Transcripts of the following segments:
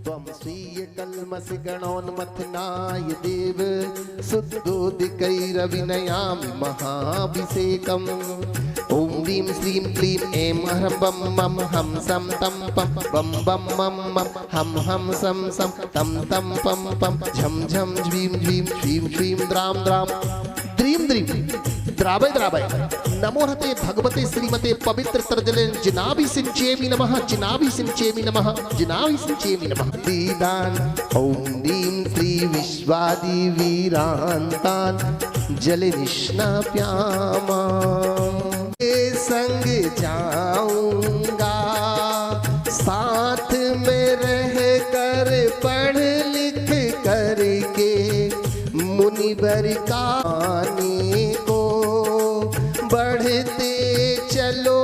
त्वं स्वीय कल्मष गणोन्मथनाय देव शुद्धोदिकैरविनयामि महाभिषेकम्। ओम ह्रीं श्रीं क्लीं ऐं ह्रं बम मम हम सम तम पम बम बम मम मम हम सम सम तम तम पम पम झम झम झ्वीं झ्वीं श्रीं श्रीं द्रां द्रां द्रीं द्रीं द्रावय द्रावय। नमो हते भगवते श्रीमते पवित्र तर्जले जिनाभि सिंचेमि नमः जिनाभि सिंचेमि नमः जिनाभि सिंचेमि नमः। दीदान ओम ह्रीं श्री विश्वादि वीरांतान जल निष्णाप्यामा। संग जाऊंगा साथ में रह कर पढ़ लिख करके मुनिवर कहानी को बढ़ते चलो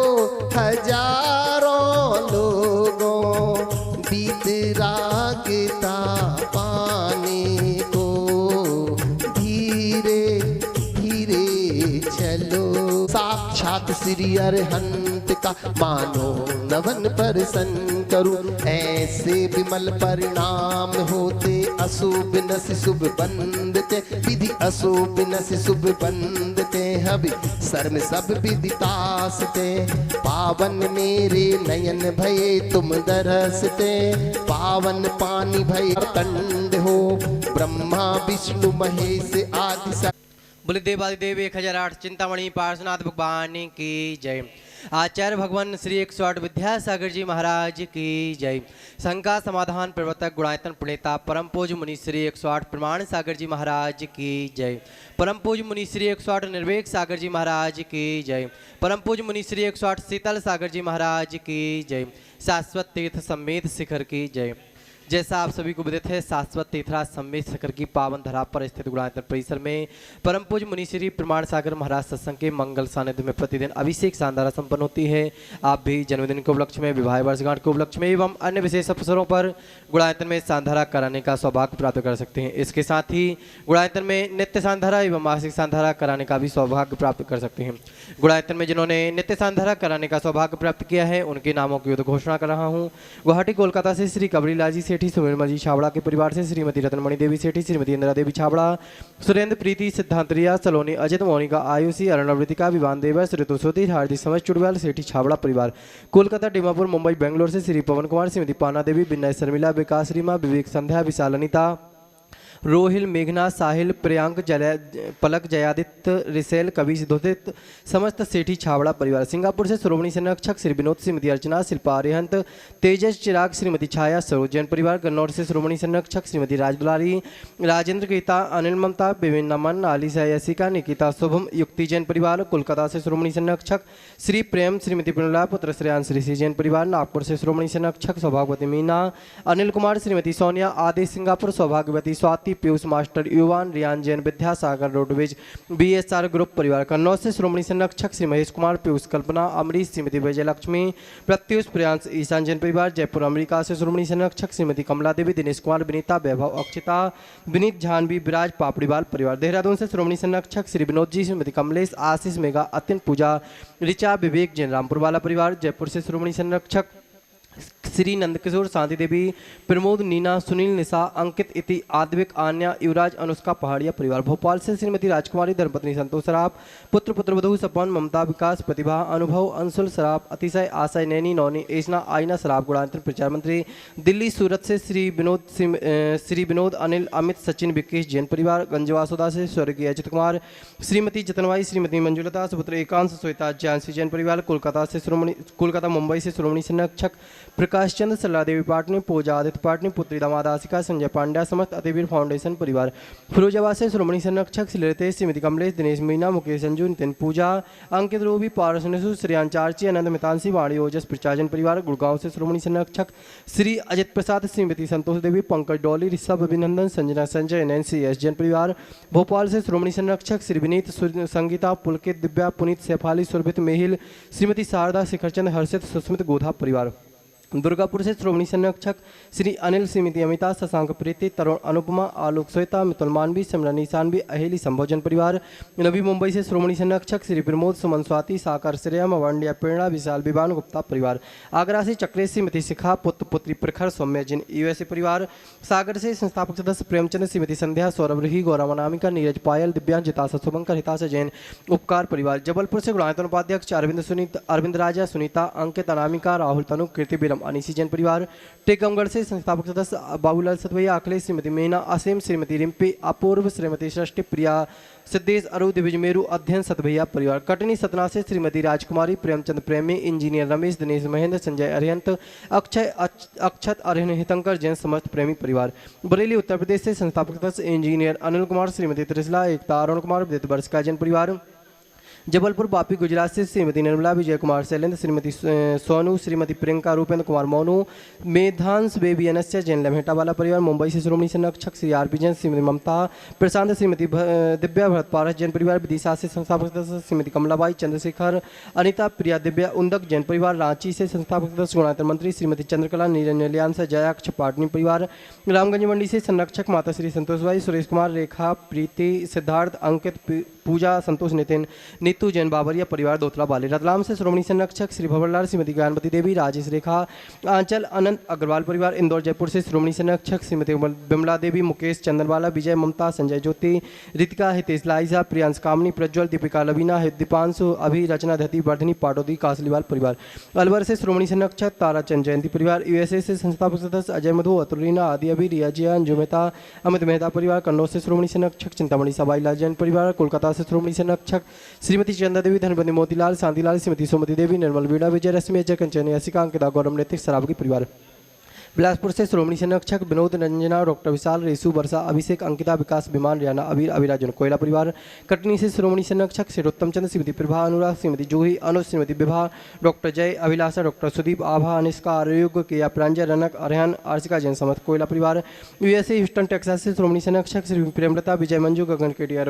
हजारों लोगों बीत रागता पाने को धीरे धीरे चलो। साक्षात श्री अरहंत का मानो नवन परसन करूं ऐसे विमल परिणाम होते अशुभ नस शुभ बंदते विधि अशुभ नस शुभ बंदते हवि सर्व सब विदितासते। पावन मेरे नयन भये तुम दरसते पावन पानी भय कंड हो ब्रह्मा विष्णु महेश आदि। बोले देवादिदेव 1008 चिंतामणि पार्श्वनाथ भगवान की जय। आचार्य भगवान श्री 108 विद्यासागर जी महाराज की जय। शंका समाधान प्रवर्तक गुणायतन प्रणेता परम पूज्य मुनि श्री 108 प्रमाण सागर जी महाराज की जय। परम पूज्य मुनि श्री 108 निर्वेक सागर जी महाराज की जय। परम पूज्य मुनि श्री 108 शीतल सागर जी महाराज की जय। शाश्वत तीर्थ समेत शिखर की जय। जैसा आप सभी को विदित है शाश्वत तीर्थराज समेत शिखर की पावन धरा पर स्थित गुणायतन परिसर में परम पूज्य मुनि श्री प्रमाण सागर महाराज सत्संग के मंगल सानिध्य में प्रतिदिन अभिषेक शानदार संपन्न होती है। आप भी जन्मदिन के उपलक्ष्य में विवाह वर्षगांठ के उपलक्ष्य में एवं अन्य विशेष अवसरों पर गुणायतन में शानधारा कराने का सौभाग्य प्राप्त कर सकते हैं। इसके साथ ही गुणायतन में नित्य शानधारा एवं मासिक शानधारा कराने का भी सौभाग्य प्राप्त कर सकते हैं। गुणायतन में जिन्होंने नित्य शानधारा कराने का सौभाग्य प्राप्त किया है उनके नामों की घोषणा कर रहा हूँ। गुवाहाटी कोलकाता से श्री कबरीलाल जी सेठी सुमिरमल जी छाबड़ा के परिवार से श्रीमती रत्नमणि देवी सेठी श्रीमती इंदिरा देवी छाबड़ा सुरेंद्र प्रीति सिद्धांत रिया सलोनी अजित मोनिका आयुषी अरुणवृतिका विवान देवस ऋतु सोती हार्दिक समझ चुड़वाल सेठी छाबड़ा परिवार कोलकाता डीमापुर मुंबई बेंगलोर से श्री पवन कुमार श्रीमती पाना देवी विनय शर्मिला विकास रीमा विवेक संध्या विशाल अनिता रोहिल मेघना साहिल प्रियांक पलक जयादित्य रिसेल कवि सिद्धोदित समस्त सेठी छावड़ा परिवार सिंगापुर से श्रोमणी संरक्षक श्री विनोद श्रीमती अर्चना शिल्पा अरिहंत तेजस चिराग श्रीमती छाया सरोज जैन परिवार गन्नौर से श्रोमणी संरक्षक श्रीमती राजदुलारी राजेंद्र गीता अनिल ममता विभिन्न नमन आलिसा यसिका निकिता शुभम युक्ति जैन परिवार कोलकाता से श्रोमणी संरक्षक श्री प्रेम श्रीमती प्रणला पुत्र श्रेयान श्री जैन परिवार नागपुर से श्रोमणी संरक्षक सौभाग्यवती मीना अनिल कुमार श्रीमती सोनिया आदि सिंगापुर सौभाग्यवती Swati Piyush master Yuvan Riyan Jain Vidyasagar roadways BSR group परिवार कन्नौज से श्रोमणी संरक्षक श्री महेश कुमार पीयूष कल्पना अमरीश श्रीमती विजयलक्ष्मी प्रत्युष प्रियांश ईशान जैन परिवार जयपुर अमेरिका से श्रोमणी संरक्षक श्रीमती कमला देवी दिनेश कुमार विनीता वैभव अक्षिता विनीत जानवी विराज पापड़ीवाल परिवार देहरादून से श्रोमणी संरक्षक श्री विनोद जी श्रीमती कमलेश आशीष मेघा अत्यंत पूजा ऋचा विवेक जैन रामपुर वाला परिवार जयपुर से श्रोमणी संरक्षक श्री नंदकिशोर शांति देवी प्रमोद नीना सुनील निशा अंकित इति आद्विक आन्या युवराज अनुष्का पहाड़िया परिवार भोपाल से श्रीमती राजकुमारी धर्मपत्नी संतोष सराफ पुत्र पुत्रवधू सपन ममता विकास प्रतिभा अनुभव अंशुल सराफ अतिशय आशय नैनी नौनी एजना आयना सराफ गुणांतर प्रचार मंत्री दिल्ली सूरत से श्री विनोद अनिल अमित सचिन विकेश जैन परिवार गंजवासोदा से स्वर्गीय अजित कुमार श्रीमती जतनवाई श्रीमती मंजुलता सुपुत्र एकांश श्वेता जानसी जैन परिवार कोलकाता मुंबई से श्रोमणी संरक्षक प्रकाश चंद्र सल्ला देवी पाटनी पूजा आदित्य पाटनी पुत्री दामादासिका संजय पांड्या समस्त अतिवीर फाउंडेशन परिवार फिरोजाबाद से श्रोमणी संरक्षक श्रीलतेश श्रीमती कमलेश दिनेश मीना मुकेश संजू नितिन पूजा अंकित रूबी पारसनेसु श्रेयांचार्ची अनंत मितांशी वाणी ओजस प्रचाजन परिवार गुड़गांव से श्रोमणी संरक्षक श्री अजित प्रसाद श्रीमती संतोष देवी पंकज डॉली ऋषभ अभिनंदन संजना संजय नैन्सी एस जैन परिवार भोपाल से श्रोमणी संरक्षक श्री विनीत संगीता पुलकित दिव्या पुनीत सैफाली सुरभित मेहिल श्रीमती शारदा शिखरचंद हर्षित सुस्मित गोधा परिवार दुर्गापुर से श्रोमणी संरक्षक श्री अनिल श्रीमती अमिता शशांक प्रीति तरुण अनुपमा आलोक श्वेता मितुल मानवी सिमरन ईशानवी अहेली संभोजन परिवार। नवी मुंबई से श्रोमणी संरक्षक श्री प्रमोद सुमन स्वाति साकार श्रेयम वांडिया प्रेरणा विशाल विवान गुप्ता परिवार। आगरा से चक्रेश श्रीमती शिखा पुत्र पुत्री प्रखर सौम्य जिन यूएसए परिवार। सागर से संस्थापक सदस्य प्रेमचंद श्रीमती संध्या सौरभ रही गौरव अनामिका नीरज पायल दिव्यांश जितासा शुभंकर हिताशा जैन उपकार परिवार। जबलपुर से गुणायतन उपाध्यक्ष अरविंद राजा सुनीता अंकित अनामिका राहुल तनु कीर्ति बिरम अनिसी जैन परिवार। टेकमगढ़ से संस्थापक सदस्य बाबूलाल सतवैया अखिलेश श्रीमती मीना असीम श्रीमती रिम्पी अपूर्व श्रीमती सृष्टि प्रिया सिद्धेश अरु दिविज मेरू अध्ययन सतभैया परिवार। कटनी सतना से श्रीमती राजकुमारी प्रेमचंद प्रेमी इंजीनियर रमेश दिनेश महेंद्र संजय अरिहंत अक्षत अरिहन हितंकर जैन समस्त प्रेमी परिवार। बरेली उत्तर प्रदेश से संस्थापक सदस्य इंजीनियर अनिल कुमार श्रीमती त्रिशला एकता अरुण कुमार विदित वर्षका जैन परिवार। जबलपुर बापी गुजरात से श्रीमती निर्मला विजय कुमार शैलेंद्र श्रीमती सोनू श्रीमती प्रियंका रूपेंद्र कुमार मोनू मेधांश बेबी अनस्य जैन लम्हेटा वाला परिवार। मुंबई से श्रोमणी संरक्षक श्री आर पी जैन श्रीमती ममता प्रशांत श्रीमती दिव्या भरत पारस जैन परिवार। विदिशा से संस्थापक सदस्य श्रीमती कमलाबाई चंद्रशेखर अनिता प्रिया दिव्या उन्दक जैन परिवार। रांची से संस्थापक सदस्य गुणायतन मंत्री श्रीमती चंद्रकला निरंजन जयाक्ष पाटनी परिवार। रामगंज मंडी से संरक्षक माता श्री संतोषबाई सुरेश कुमार रेखा प्रीति सिद्धार्थ अंकित पूजा संतोष नितिन नीतू जैन बाबरिया परिवार दोतला बाले। रतलाम से श्रोमणी संरक्षक श्री भंवरलाल श्रीमती ज्ञानवती देवी राजेश रेखा आंचल अनंत अग्रवाल परिवार। इंदौर जयपुर से श्रोमणी संरक्षक श्रीमती बिमला देवी मुकेश चंदनवाला विजय ममता संजय ज्योति रितिका हितेश लाइजा प्रियांश कामनी प्रज्वल दीपिका लवीना दीपांशु अभि रचना धती वर्धनी पाटोदी कासलीवाल परिवार। अलवर से श्रोमणी संरक्षक ताराचंद जयंती परिवार। यूएसए से संस्थापक सदस्य अजय मधु अतुलीना आदि अभी रिया जिया अंजू मेहता अमित मेहता परिवार। कन्नौज से श्रोमणी संरक्षक चिंतामणि सबाईलाल जैन परिवार। कोलकाता से श्रोमणी संरक्षक श्रीमती चंदा देवी धनबंदी मोतीलाल शांतिलाल श्रीमती सोमती देवी निर्मल वीणा विजय रश्मि अजय कंचन यासिका अंकिता गौरव नैतिक सरावगी परिवार। बिलासपुर से श्रोमणी संरक्षक विनोद रंजना डॉक्टर विशाल रेसु वर्षा अभिषेक अंकिता विकास विमान रियाना अबीर अभिराजन कोयला परिवार। कटनी से श्रोमणी संरक्षक श्री उत्तम चंद्र श्रीमती प्रभा अनुराग श्रीमती जूही अनुज श्रीमती विभा डॉक्टर जय अभिलाषा डॉक्टर सुदीप आभा अनिष्का आरोग्य किया प्रांजय रनक अरहन आर्शिका जैन समस्त कोयला परिवार। यूएसए ह्यूस्टन टेक्सास से श्रोमणी संरक्षक श्री प्रेमलता विजय मंजू गगन केटिया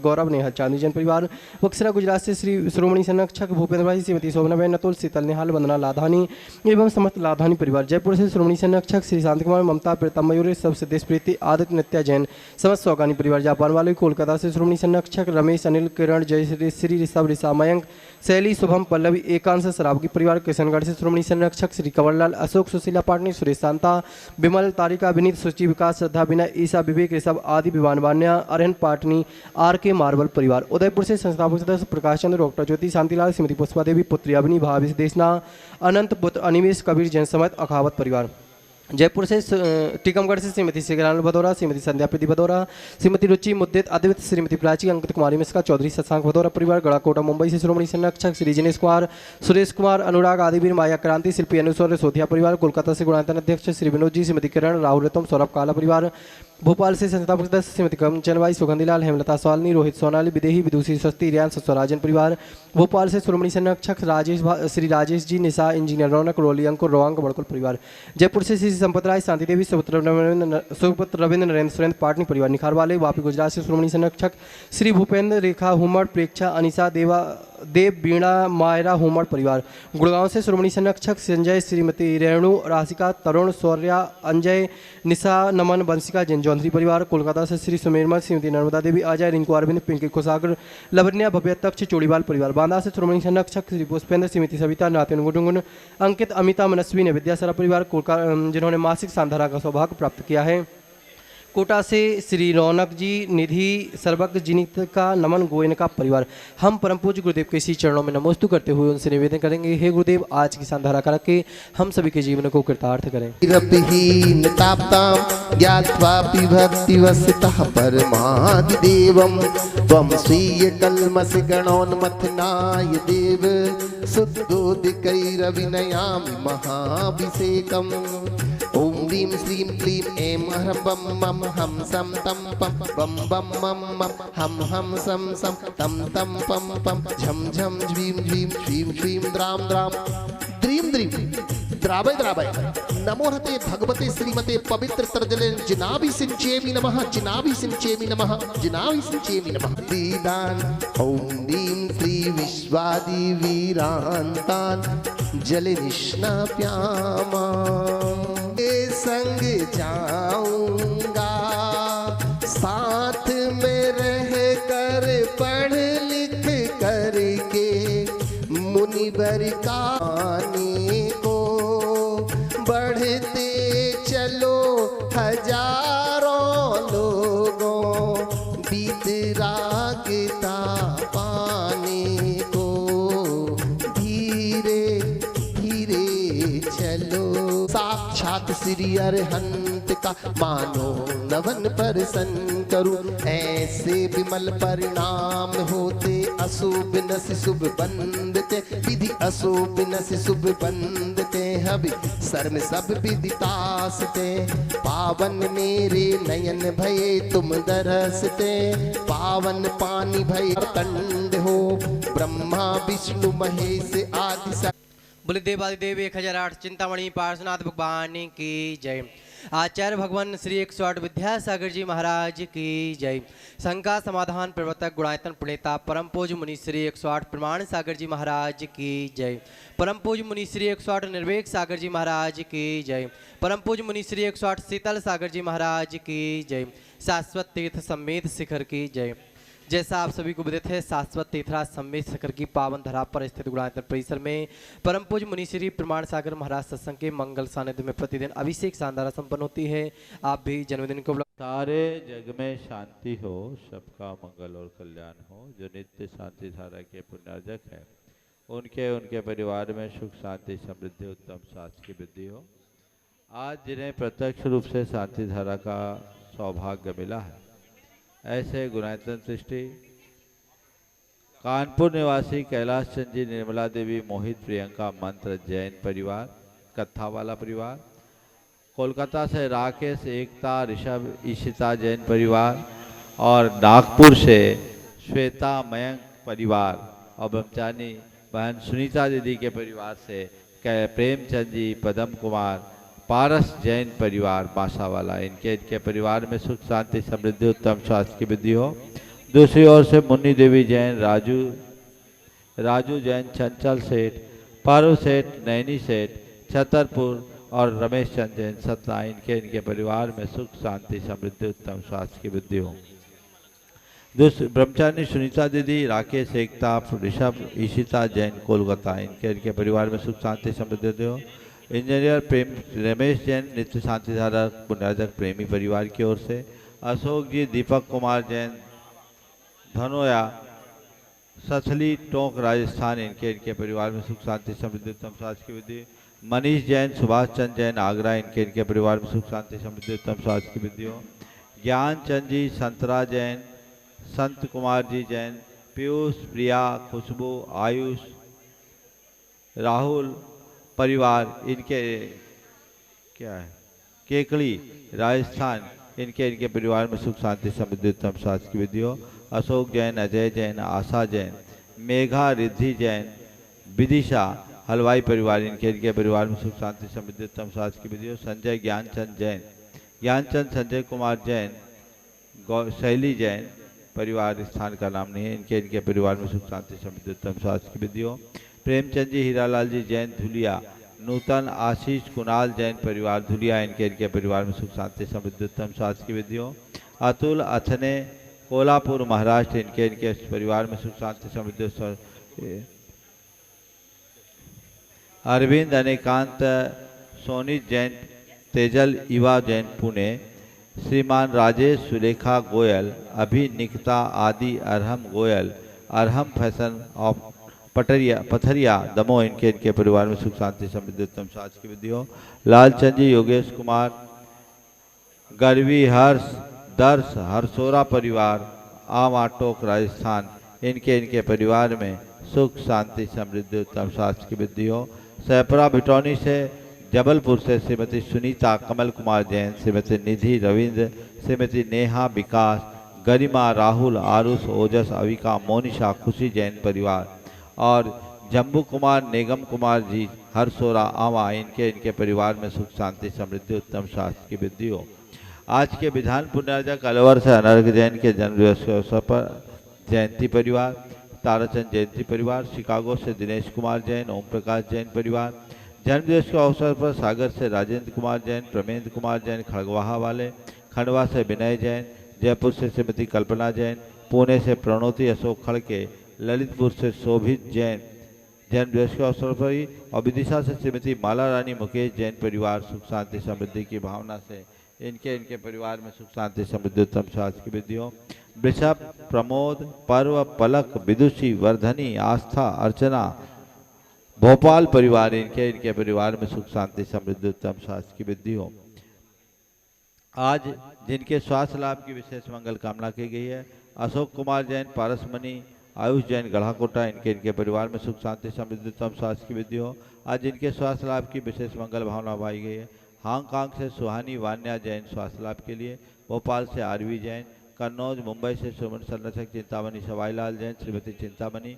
गौरव नेहल चांदी जैन परिवार। बक्सरा गुजरात से श्री श्रोमणी संरक्षक भूपेंद्र भाई श्रीमती शोभनाबेन नतुल शीतल निहाल वंदना लाधानी एवं समस्त लाधानी परिवार। जयपुर से श्रोमणी संरक्षक श्री शांति कुमार ममता प्रीतम मयूरी सब सिद्धेश प्रीति आदित्य नित्या जैन समस्त सौगानी परिवार। जापान वाले कोलकाता से श्रोमणी संरक्षक रमेश अनिल किरण जय श्री ऋषभ ऋषा मयंक शैली शुभम पल्लवी एकांश सरावगी परिवार। किशनगढ़ से श्रोमणी संरक्षक श्री कंवरलाल अशोक सुशीला पाटनी सुरेश शांता विमल तारिका विनीत सुचि विकास श्रद्धा विनय ईसा विवेक ऋषभ आदि विमान वान्या अरहन पाटनी आर के मार्बल परिवार। उदयपुर से संस्थापक सदस्य प्रकाश चंद्र डॉक्टर ज्योति शांतिलाल श्रीमती पुष्पा देवी पुत्री अवनी भाभी देशना अनंत पुत्र अनिमेश कबीर जैन समेत अखावत परिवार। जयपुर से टीकमगढ़ से श्रीमती शिवरान भदौरा श्रीमती संध्या प्रीति भदौरा श्रीमती रुचि मुद्दित अद्वित श्रीमती प्राची अंकित कुमारी मिश्रा चौधरी शशांक भदौरा परिवार। गड़ाकोटा मुंबई से श्रोमणी संरक्षक श्री जिनेश कुमार सुरेश कुमार अनुराग आदिवीर माया क्रांति शिल्पी अनुसौर सोधिया परिवार। कोलकाता से गुणायतन अध्यक्ष श्री विनोद जी श्रीमती किरण राहुल रतम सौरभ काला परिवार। भोपाल से संस्थापक सदस्य श्रीमती कंचनबाई सुगंधीलाल हेमलता स्वालनी रोहित सोनाली विदेही विदुषी स्वस्ति रियान स्वराजन परिवार। भोपाल से श्रोमणी संरक्षक श्री राजेश जी निशा इंजीनियर रौनक रोली अंकुर रोवांग बड़कुल परिवार। जयपुर से श्री संपत राय शांति देवी सुपुत्र रविंद्र नरेंद्र सुरेंद्र पाटनी परिवार। निखार वाले वापी गुजरात से श्रोमणी संरक्षक श्री भूपेंद्र रेखा हुमड़ प्रेक्षा अनिशा देव बीणा मायरा हुमड़ परिवार। गुड़गांव से श्रोमणी संरक्षक संजय श्रीमती रेणु राशिका तरुण शौर्या अंजय निशा नमन बंशिका जैन चौधरी परिवार। कोलकाता से श्री सुमेरमल श्रीमती नर्मदा देवी अजय रिंकू अरविंद पिंकी कुसागर लवन्या भव्य तक्ष चोड़ीवाल परिवार। बांदा से श्रोमणी संरक्षक श्री पुष्पेंद्र श्रीमती सविता नातिन गुडुंगुन अंकित अमिता मनस्वी ने विद्यासरा परिवार जिन्होंने मासिक सांधारा का सौभाग्य प्राप्त किया है। कोटा से श्री रौनक जी निधि सर्वक जिनित का नमन गोयन का परिवार। हम परम पूज्य गुरुदेव के इसी चरणों में नमोस्तु करते हुए उनसे निवेदन करेंगे, हे गुरुदेव आज की सांधारा करा के हम सभी के जीवन को कृतार्थ करें। ज्ञात्वा भक्तिवसितः परमादिदेवं त्वं स्वीय कल्मष गणोन्मथनाय देव शुद्धोदिकैरविनयामि महाभिषेकम्। ओम ह्रीं श्रीं क्लीं ऐं ह्रं मम हम सम तम पम बम बम मम मम हम सम सम तम तम पम पम झम झम झ्वीं झ्वीं श्रीं श्रीं द्राम द्राम द्रीं द्रीं द्रावय द्रावय नमोहते भगवते श्रीमते पवित्र तर्जले जिनाभि सिंचेमि नमः जिनाभि सिंचेमि नमः जिनाभि सिंचेमि नमः दीदान ओम दीं श्री विश्वादि वीरांतान जल निष्णाप्यामा संग जाऊंगा साथ में रह कर पढ़ लिख करके मुनिवर कहानी को बढ़ते चलो हजारों लोगों बीत रागता पाने को धीरे धीरे चलो साक्षात श्री अरहंत का मानो नवन परसन करूं ऐसे विमल परिणाम होते अशुभ नस शुभ बंदते विधि अशुभ नस शुभ बंदते हबि सर्व सब विदितासते पावन मेरे नयन भये तुम दरसते पावन पानी भय कंड हो ब्रह्मा विष्णु महेश आदि बोले देवादिदेव 1008 चिंतामणि पार्श्वनाथ भगवान की जय। आचार्य भगवान श्री 108 विद्यासागर जी महाराज की जय। शंका समाधान प्रवर्तक गुणायतन प्रणेता परम पूज्य मुनि श्री 108 प्रमाण सागर जी महाराज की जय। परम पूज्य मुनि श्री 108 निर्वेक सागर जी महाराज की जय। परम पूज्य मुनि श्री 108 शीतल सागर जी महाराज की जय। शाश्वत तीर्थ समेत शिखर की जय। जैसा आप सभी को विदित है, शाश्वत तीर्थराज समेत शिखर की पावन धरा पर स्थित गुणायतन परिसर में परम पूज्य मुनि श्री प्रमाण सागर महाराज सत्संग के मंगल सानिध्य में प्रतिदिन अभिषेक शानदार संपन्न होती है। आप भी जन्मदिन को सारे जग में शांति हो, सबका मंगल और कल्याण हो। जो नित्य शांति धारा के पुण्यार्जक है उनके परिवार में सुख शांति समृद्धि उत्तम स्वास्थ्य की वृद्धि हो। आज जिन्हें प्रत्यक्ष रूप से शांति धारा का सौभाग्य मिला है, ऐसे गुणायतन सृष्टि कानपुर निवासी कैलाश चंद जी, निर्मला देवी, मोहित, प्रियंका, मंत्र, जैन परिवार, कथा वाला परिवार, कोलकाता से राकेश, एकता, ऋषभ, ईशिता जैन परिवार और नागपुर से श्वेता, मयंक परिवार और ब्रह्मचारी बहन सुनीता दीदी के परिवार से प्रेमचंद जी, पदम कुमार, पारस जैन परिवार बासावाला, इनके परिवार में सुख शांति समृद्धि उत्तम स्वास्थ्य की वृद्धि हो। दूसरी ओर से मुन्नी देवी जैन, राजू जैन, चंचल सेठ, पारू सेठ, नैनी सेठ, छतरपुर और रमेश चंद जैन सतना, इनके परिवार में सुख शांति समृद्धि उत्तम स्वास्थ्य की वृद्धि हो। दूसरी ब्रह्मचारी सुनीता दीदी, राकेश, एकता, ऋषभ, ईशिता जैन कोलकाता, इनके परिवार में सुख शांति समृद्धि हो। इंजीनियर प्रेम रमेश जैन, नित्य शांति धारा पुण्यार्जक प्रेमी परिवार की ओर से अशोक जी, दीपक कुमार जैन, धनोया, सथली टोंक राजस्थान, इनके परिवार में सुख शांति समृद्धि उत्तम स्वास्थ्य की वृद्धि। मनीष जैन, सुभाष चंद जैन, आगरा, इनके परिवार में सुख शांति समृद्धि उत्तम स्वास्थ्य की वृद्धि हो। ज्ञान चंद जी, संतरा जैन, संत कुमार जी जैन, पीयूष, प्रिया, खुशबू, आयुष, राहुल परिवार, इनके क्या है केकड़ी राजस्थान, इनके परिवार में सुख शांति समृद्धि उत्तम स्वास्थ्य की वृद्धि हो। अशोक जैन, अजय जैन, आशा जैन, मेघा, रिद्धि जैन, विदिशा हलवाई परिवार, इनके परिवार में सुख शांति समृद्धि उत्तम स्वास्थ्य की वृद्धि हो। संजय ज्ञानचंद जैन, ज्ञानचंद संजय कुमार जैन, शैली जैन परिवार, स्थान का नाम नहीं है, इनके परिवार में सुख शांति समृद्धि उत्तम स्वास्थ्य की वृद्धि हो। प्रेमचंद जी, हीरालाल जी जैन, धुलिया, नूतन, आशीष, कुणाल जैन परिवार धुलिया, इनके परिवार में सुख शांति समृद्धि उत्तम स्वास्थ्य की वृद्धि हो। अतुल अथने, कोल्हापुर महाराष्ट्र, इनके परिवार में सुख शांति समृद्धि। अरविंद, अनेकांत, सोनी जैन, तेजल, इवा जैन पुणे, श्रीमान राजेश, सुलेखा गोयल, अभि, निकिता, आदि, अरहम गोयल, अरहम फैशन ऑफ पथरिया दमो, इनके परिवार में सुख शांति समृद्धि उत्तम स्वास्थ्य की वृद्धि हो। लालचंद जी, योगेश कुमार, गरवी, हर्ष, दर्श, हरसोरा परिवार, आम आटोक राजस्थान, इनके परिवार में सुख शांति समृद्धि उत्तम स्वास्थ्य की वृद्धि हो। सहपुरा भिटौनी से, जबलपुर से श्रीमती सुनीता, कमल कुमार जैन, श्रीमती निधि, रविंद्र, श्रीमती नेहा, विकास, गरिमा, राहुल, आरुष, ओजस, अविका, मोनिशा, खुशी जैन परिवार और जम्बू कुमार, निगम कुमार जी, हरसोरा, आवा, इनके परिवार में सुख शांति समृद्धि उत्तम स्वास्थ्य की वृद्धि हो। आज के विधान पुण्यार्जक अलवर से अनर्घ जैन के जन्मदिवस के अवसर पर जयंती परिवार, ताराचंद जयंती परिवार, शिकागो से दिनेश कुमार जैन, ओम प्रकाश जैन परिवार, जन्मदिवस के अवसर पर सागर से राजेंद्र कुमार जैन, प्रमेंद्र कुमार जैन, खड़गवाहा वाले, खंडवा से विनय जैन, जयपुर से श्रीमती कल्पना जैन, पुणे से प्रणोति अशोक खड़के, ललितपुर से शोभित जैन जन्मदिवस के अवसर पर ही, और विदिशा से श्रीमती माला रानी मुकेश जैन परिवार सुख शांति समृद्धि की भावना से इनके परिवार में सुख शांति समृद्धि उत्तम स्वास्थ्य की वृद्धि हो। वृषभ, प्रमोद, पर्व, पलक, विदुषी, वर्धनी, आस्था, अर्चना, भोपाल परिवार इनके परिवार में सुख शांति समृद्धि उत्तम स्वास्थ्य की वृद्धि हो। आज जिनके स्वास्थ्य लाभ की विशेष मंगल कामना की गई है, अशोक कुमार जैन, पारसमणि, आयुष जैन, गढ़ाकोटा इनके परिवार में सुख शांति समृद्धि उत्तम स्वास्थ्य की वृद्धि हो। आज जिनके स्वास्थ्य लाभ की विशेष मंगल भावना भाई गई है, हांगकांग से सुहानी वान्या जैन स्वास्थ्य लाभ के लिए, भोपाल से आरवी जैन, कन्नौज मुंबई से सुमन संरक्षक चिंतामणि सवाईलाल जैन, श्रीमती चिंतामणि,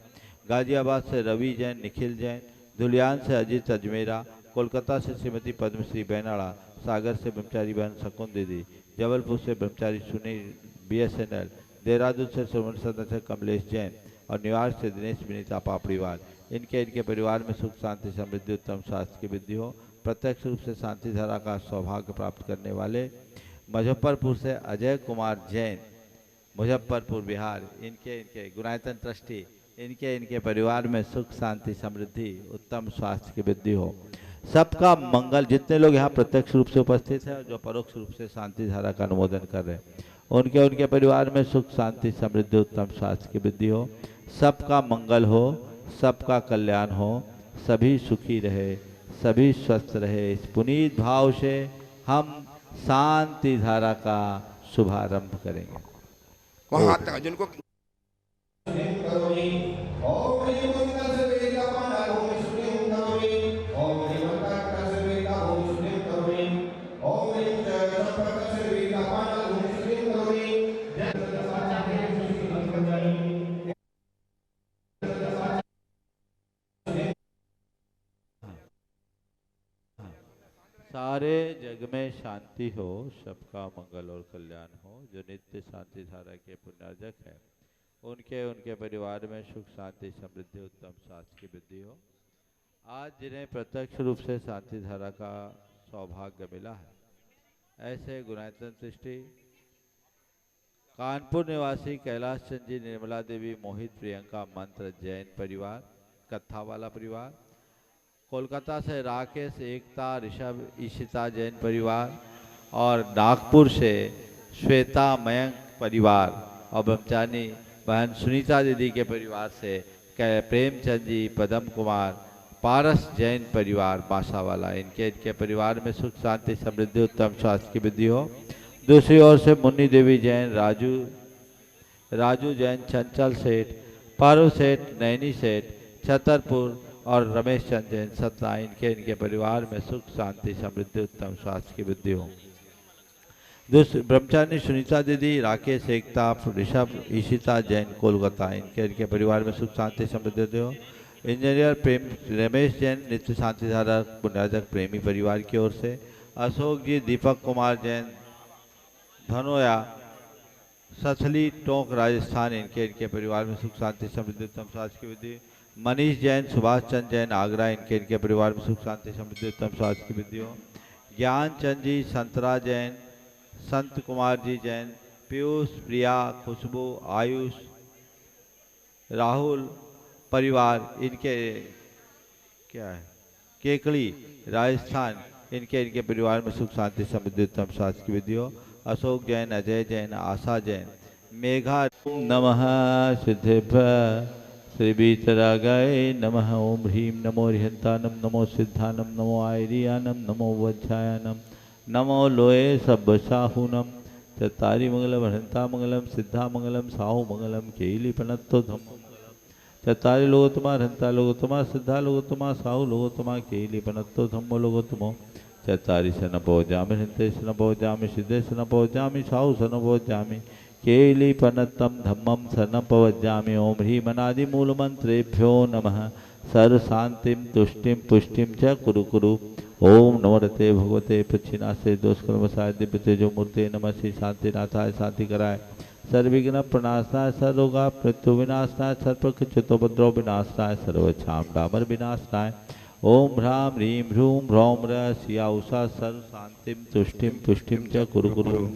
गाजियाबाद से रवि जैन, निखिल जैन, धुलियान से अजीत अजमेरा, कोलकाता से श्रीमती पद्मश्री बैनाड़ा, सागर से ब्रह्मचारी बहन शकुन दीदी, जबलपुर से ब्रह्मचारी सुनील BSNL, देहरादून से सुमन संरक्षक कमलेश जैन और न्यूयॉर्क से दिनेश विनीता पापड़ीवाल इनके परिवार में सुख शांति समृद्धि उत्तम स्वास्थ्य की वृद्धि हो। प्रत्यक्ष रूप से शांति धारा का सौभाग्य प्राप्त करने वाले मुजफ्फरपुर से अजय कुमार जैन, मुजफ्फरपुर बिहार इनके गुणायतन ट्रस्टी इनके परिवार में सुख शांति समृद्धि उत्तम स्वास्थ्य की वृद्धि हो। सबका मंगल। जितने लोग यहाँ प्रत्यक्ष रूप से उपस्थित हैं, जो परोक्ष रूप से शांति धारा का अनुमोदन कर रहे हैं, उनके परिवार में सुख शांति समृद्धि उत्तम स्वास्थ्य की वृद्धि हो। सबका मंगल हो, सबका कल्याण हो, सभी सुखी रहे, सभी स्वस्थ रहे। इस पुनीत भाव से हम शांति धारा का शुभारंभ करेंगे। वहाँ हाथ लगा जिनको सारे जग में शांति हो, सबका मंगल और कल्याण हो। जो नित्य शांति धारा के पुण्यार्जक है, उनके परिवार में सुख शांति समृद्धि उत्तम स्वास्थ्य की वृद्धि हो। आज जिन्हें प्रत्यक्ष रूप से शांति धारा का सौभाग्य मिला है, ऐसे गुणायतन सृष्टि कानपुर निवासी कैलाश चंद जी, निर्मला देवी, मोहित, प्रियंका, मंत्र जैन परिवार, कत्था वाला परिवार, कोलकाता से राकेश, एकता, ऋषभ, ईशिता जैन परिवार और नागपुर से श्वेता, मयंक परिवार और ब्रह्मचारी बहन सुनीता दीदी के परिवार से प्रेमचंद जी, पदम कुमार, पारस जैन परिवार बासावाला इनके परिवार में सुख शांति समृद्धि उत्तम स्वास्थ्य की वृद्धि हो। दूसरी ओर से मुन्नी देवी जैन, राजू जैन, चंचल सेठ, पारू सेठ, नैनी सेठ, छतरपुर और रमेश चंद जैन सतना इनके परिवार में सुख शांति समृद्धि उत्तम स्वास्थ्य की वृद्धि हो। दूसरी ब्रह्मचारी सुनीता दीदी, राकेश, एकता, ऋषभ, ईशिता जैन कोलकाता इनके परिवार में सुख शांति समृद्धि हो। इंजीनियर प्रेम रमेश जैन, नित्य शांति धारा पुण्यार्जक प्रेमी परिवार की ओर से, अशोक जी, दीपक कुमार जैन, धनोया, सथली, टोंक राजस्थान इनके परिवार में सुख शांति समृद्धि उत्तम स्वास्थ्य की वृद्धि। मनीष जैन, सुभाष चंद जैन, आगरा इनके परिवार में सुख शांति समृद्धि उत्तम स्वास्थ्य की वृद्धि हो। ज्ञान चंद जी, संतरा जैन, संत कुमार जी जैन, पीयूष, प्रिया, खुशबू, आयुष, राहुल परिवार इनके केकड़ी राजस्थान इनके परिवार में सुख शांति समृद्धि उत्तम स्वास्थ्य की वृद्धि हो। अशोक जैन, अजय जैन, आशा जैन, मेघा नमः सिद्धेभ्य श्री वीतरागाय नमः। ओम ह्रीं नमो रिहंतानम, नमो सिद्धानम, नमो आयरियानम, नमो वज्रायानम, नमो लोये सब्बसाहूनम। चत्तारि मंगलम हरंता मंगलम, सिद्धा मंगलम, साहु मंगलम, केली पनत्तो धम्म मंगलम। चत्तारि लोगोत्तमा हरंता लोगोत्तमा, सिद्धा लोगोत्तमा, साहु लोगोत्तमा, केली पनत्तो धम्मो लोगोत्तमो। चत्तारि सनभोजामि, हृन्ते सनभोजामि, सिद्धे सनभोजामि, साहु सनभोजामि, केली पनत्तम धम्मम सनपवज्जामि। ओम ह्रीं अनादि मूल मंत्रेभ्यो नमः। सर्व शांतिम तुष्टिम पुष्टिम च कुरु कुरु। ओम नमोरते भगवते प्रच्छिन्नासे दोषकर्मसाय दिव्य तेजो मूर्ते नमः। श्री शांतिनाथाय शांति कराय सर्वविघ्न प्रणाशनाय सर्वरोगा मृत्यु विनाशनाय सर्वप्रकृतिचतुर्भद्रो विनाशनाय सर्वक्षाम डामर विनाशनाय। ओम ह्रां ह्रीं ह्रूं ह्रौं ह्रः सिया उषा सर्व शांतिम तुष्टिम पुष्टिम च कुरु कुरु।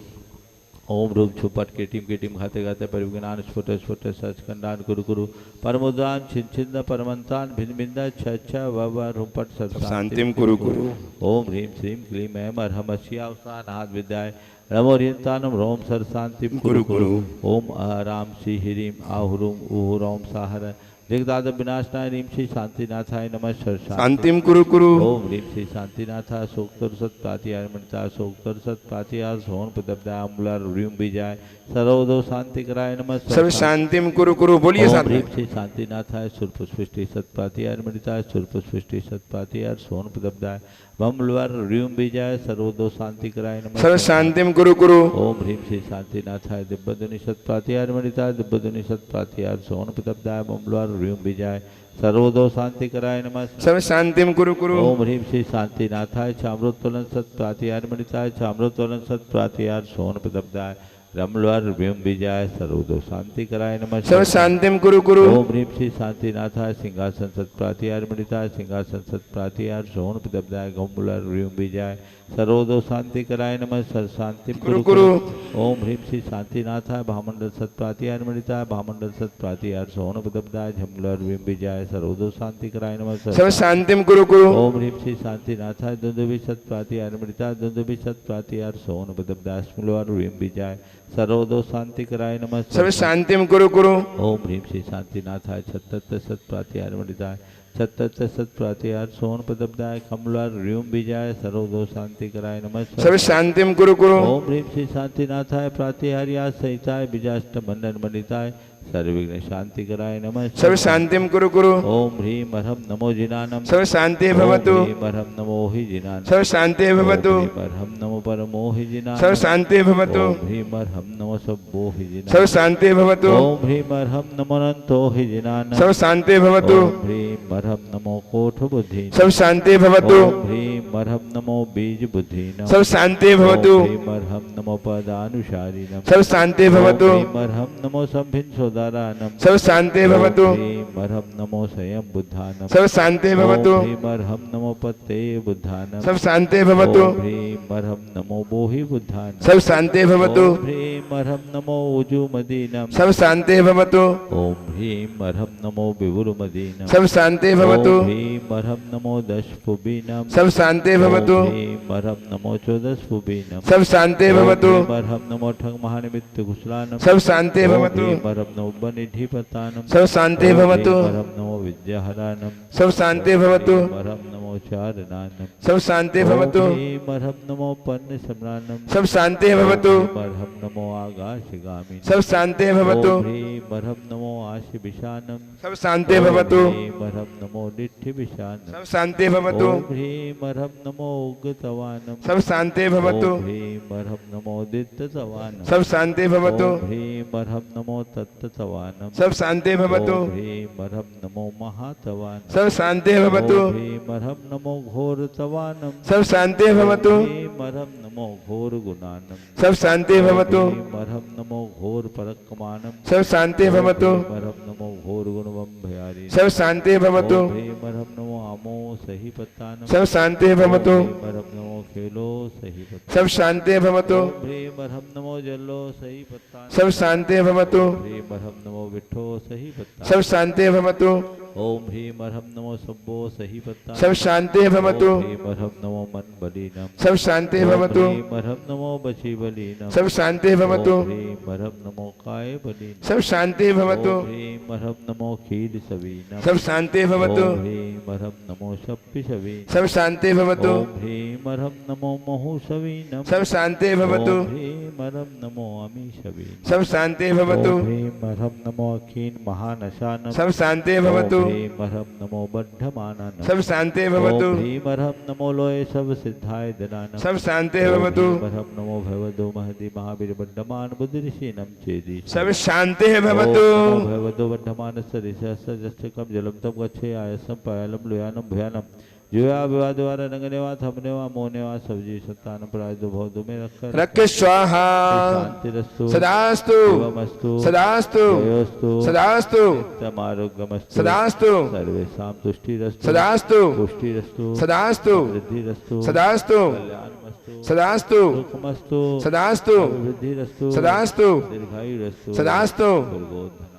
ओम रूप छुपट केटीम खाते खाते परिविज्ञान स्फुट स्फुट सचखंडान कुरु कुरु। परमुद्रान छिंद परमंतान भिन्न भिन्न छ वव रूपट शांतिम कुरु कुरु। ओम ह्रीं श्रीं क्लीं ऐं अर्हं सिया उषा नाथ विद्याय नमोरियंतानम रोम सर शांतिम कुरु कुरु। ओम राम श्री ह्रीं आहुरुम उहुरोम साहर दिग्दाद विनाशनाय ह्रीं श्री शांतिनाथाय नमः। शांतिम कुरु कुरु। ओम ह्रीं श्री शांतिनाथा सोक्तर सत्पातियार मणिता सोक्तर सत्पातियार सोन पदब्दा अम्बुलार ह्रीं बीजाय सर्वदो शांति कराय नमः। सर्व शांतिम कुरु कुरु बोलिए साथ ह्रीं श्री शांतिनाथाय सुरपुष्पृष्टि सत्पातियार मणिता सुरपुष्पृष्टि सत्पातियार सोन पदब्दाय बम्बलवार ह्रीं बीजाय सर्वदो शांति कराय नमः। सर्व शांतिम कुरु कुरु। ओम ह्रीं श्री शांतिनाथाय दिव्यध्वनि सत्पातियार मणिता दिव्यध्वनि सत्पातियार सोन पदब्दाय बम्बलवार ह्रीं बीजाय सर्वदो शांति कराय नमः। सर्व शांतिम कुरु कुरु। ओम ह्रीं श्री शांतिनाथाय चामृतोलन सत्प्रातिहार मणिताय चामृतोलन सत्प्रातिहार सोन पदब्दाय रमलवार ह्रीं बीजाय सर्वदो शांति कराय नमः। सर्व शांतिम कुरु कुरु। ओम ह्रीं श्री शांतिनाथाय सिंहासन सत्प्रातिहार मणिताय सिंहासन सत्प्रातिहार सोन पदब्दाय गम्बुलार ह्रीं बीजाय सर्वदो शांति कराय नमः। सर्व शांति कुरु कुरु। ओम ह्रीं श्री शांतिनाथाय भामंडल सत्प्रातिहार मणिताय भामंडल सत्प्रातिहार सोन पदब्दाय झमलर ह्रीं बीजाय सर्वदो शांति कराय नमः। सर्व शांतिम कुरु कुरु। ओम ह्रीं श्री शांतिनाथाय दुंदुभि सत्प्रातिहार मणिताय दुंदुभि सत्प्रातिहार सोन पदब्दाय स्मलवार ह्रीं बीजाय सर्वदो शांति कराय नमः। सर्व शांतिम कुरु कुरु। ओम ह्रीं श्री शांतिनाथाय छत्तर सत्प्रातिहार मणिताय छत्तर सत्प्रातिहार सोन पदब्दाय कमलार ह्रीं बीजाय सर्वदो शांति कराय नमः। सर्व शांतिम कुरु कुरु। ओम ह्रीं श्री शांतिनाथाय प्रातिहार्या सहिताय बीजाष्ट मंडन मणिताय सर्वविघ्न शांति कराय नमः। सर्व शांतिम कुरु कुरु। ओम ह्रीं अर्हं नमो जिनानम सर्व शांति भवतु। ओम ह्रीं अर्हं नमो हि जिनान सर्व शांति भवतु। ओम ह्रीं अर्हं नमो परमो हि जिनान सर्व शांति भवतु। ओम ह्रीं अर्हं नमो सब्बो हि जिनान सर्व शांति भवतु। ओम ह्रीं अर्हं नमो अनंतो हि जिनान सर्व शांति भवतु। ओम ह्रीं अर्हं नमो कोठ बुद्धि सर्व शांति भवतु। ओम ह्रीं अर्हं नमो बीज बुद्धिनम सर्व शांति भवतु। ओम ह्रीं अर्हं नमो पदानुसारिणम सर्व शांति भवतु। ओम ह्रीं अर्हं नमो संभिन सोदारानम सर्व शांति भवतु। ओम ह्रीं अर्हं नमो स्वयं बुद्धानम सर्व शांति भवतु। ओम ह्रीं अर्हं नमो पत्ते बुद्धानम सर्व शांति भवतु। ओम ह्रीं अर्हं नमो बोहि बुद्धानम सर्व शांति भवतु। ओम ह्रीं अर्हं नमो उजुमदीनम सर्व शांति भवतु। ओम ह्रीं अर्हं नमो विवुरमदीनम सर्व शांति भवतु। ओम ह्रीं अर्हं नमो दशपुबीनम सर्व शांति भवतु। ओम ह्रीं अर्हं नमो चोदशपुबीनम सर्व शांति भवतु। ओम ह्रीं अर्हं नमो ठग महानिमित्त कुशलानम सर्व शांति ओम भवतु। ह्रीं अर्हं नमो बनिधिपतानम सर्व शांति ओम भवतु। ह्रीं अर्हं नमो विद्याहरानम सर्व शांति भवतु। ओम ह्रीं अर्हं नमो चारणानम सर्व शांति भवतु। ओम ह्रीं अर्हं नमो पन्न सम्रानम सब शांति भवतु। ओम ह्रीं अर्हं नमो आकाशगामिनी सब शांति भवतु। ओम ह्रीं अर्हं नमो आशिविशानम सब शांति भवतु। ओम ह्रीं अर्हं नमो निठ्ठिविशानम सब शांति भवतु। ओम ह्रीं अर्हं नमो उग्गतवानम सब शांति भवतु। ओम ह्रीं अर्हं नमो दित्ततवानम सब शांति भवतु। ओम ह्रीं अर्हं नमो तत्ततवानम सब शांति भवतु। ओम ह्रीं अर्हं नमो महातवानम सब शांति भवतु। ओम ह्रीं अर्हं नमो घोरतवानम सब शांति भवतु। ओम ह्रीं अर्हं नमो घोर गुणानम सब शांति भवतु। ओम ह्रीं अर्हं नमो घोर परक्कमानम सब शांति भवतु। ओम ह्रीं अर्हं नमो घोर गुणवम भयारी सब शांति भवतु। ओम ह्रीं अर्हं नमो आमो सही पत्तानम सब शांति भवतु। ओम ह्रीं अर्हं नमो खेलो सही पत्तानम सब शांति भवतु। ओम ह्रीं अर्हं नमो जलो सही पत्तानम सब शांति भवतु। ओम ह्रीं अर्हं नमो विठ्ठो सही पत्तानम सब शांति भवतु। ओम ह्रीं अर्हं नमो सब्बो सही पत्तानम सब शांति भवतु। ओम ह्रीं अर्हं नमो मन बलीनम सब शांति भवतु। ओम ह्रीं अर्हं नमो बची बलीनम सब शांति भवतु। ओम ह्रीं अर्हं नमो काय बलीनम सब शांति भवतु। ओम ह्रीं अर्हं नमो खील सवीनम सब शांति भवतु। ओम ह्रीं अर्हं नमो शप्पि सवीनम सब शांति भवतु। ओम ह्रीं अर्हं नमो महु सवीनम सब शांति भवतु। ओम ह्रीं मरम नमो अमीशबीन। सब शांति भवतु। ओम ह्रीं मरम नमो अखीन महानशानम। सब शांति भवतु। ओम ह्रीं मरम नमो बद्धमाननम। सब शांति भवतु। ओम ह्रीं मरम नमो लोये सब सिद्धाय ददानम। सब शांति भवतु। ओम ह्रीं मरम नमो भगवतो महदि महावीर बद्धमान बुद्धिऋषिणम चेदि। सब शांति भवतु। ओम नमो भगवतो बद्धमान सरिसस्सजस्सकम जलम तम गच्छे आयसम पायलम लुयानम भयानम जुया विवाह द्वारा रंगनेवा थमनेवा मोनेवा सब्जी संतान प्रायदो भवदु में रख स्वाहा। शांतिरस्तु सदास्तु। शिवमस्तु सदास्तु। जयोस्तु सदास्तु। नित्यमारोग्यमस्तु सदास्तु। सर्वेषां तुष्टिरस्तु सदास्तु। पुष्टिरस्तु सदास्तु। वृद्धिरस्तु सदास्तु। कल्याणमस्तु सदास्तु। सुखमस्तु सदास्तु। वृद्धिरस्तु सदास्तु। दीर्घायुरस्तु सदास्तु। दुर्गोधनानि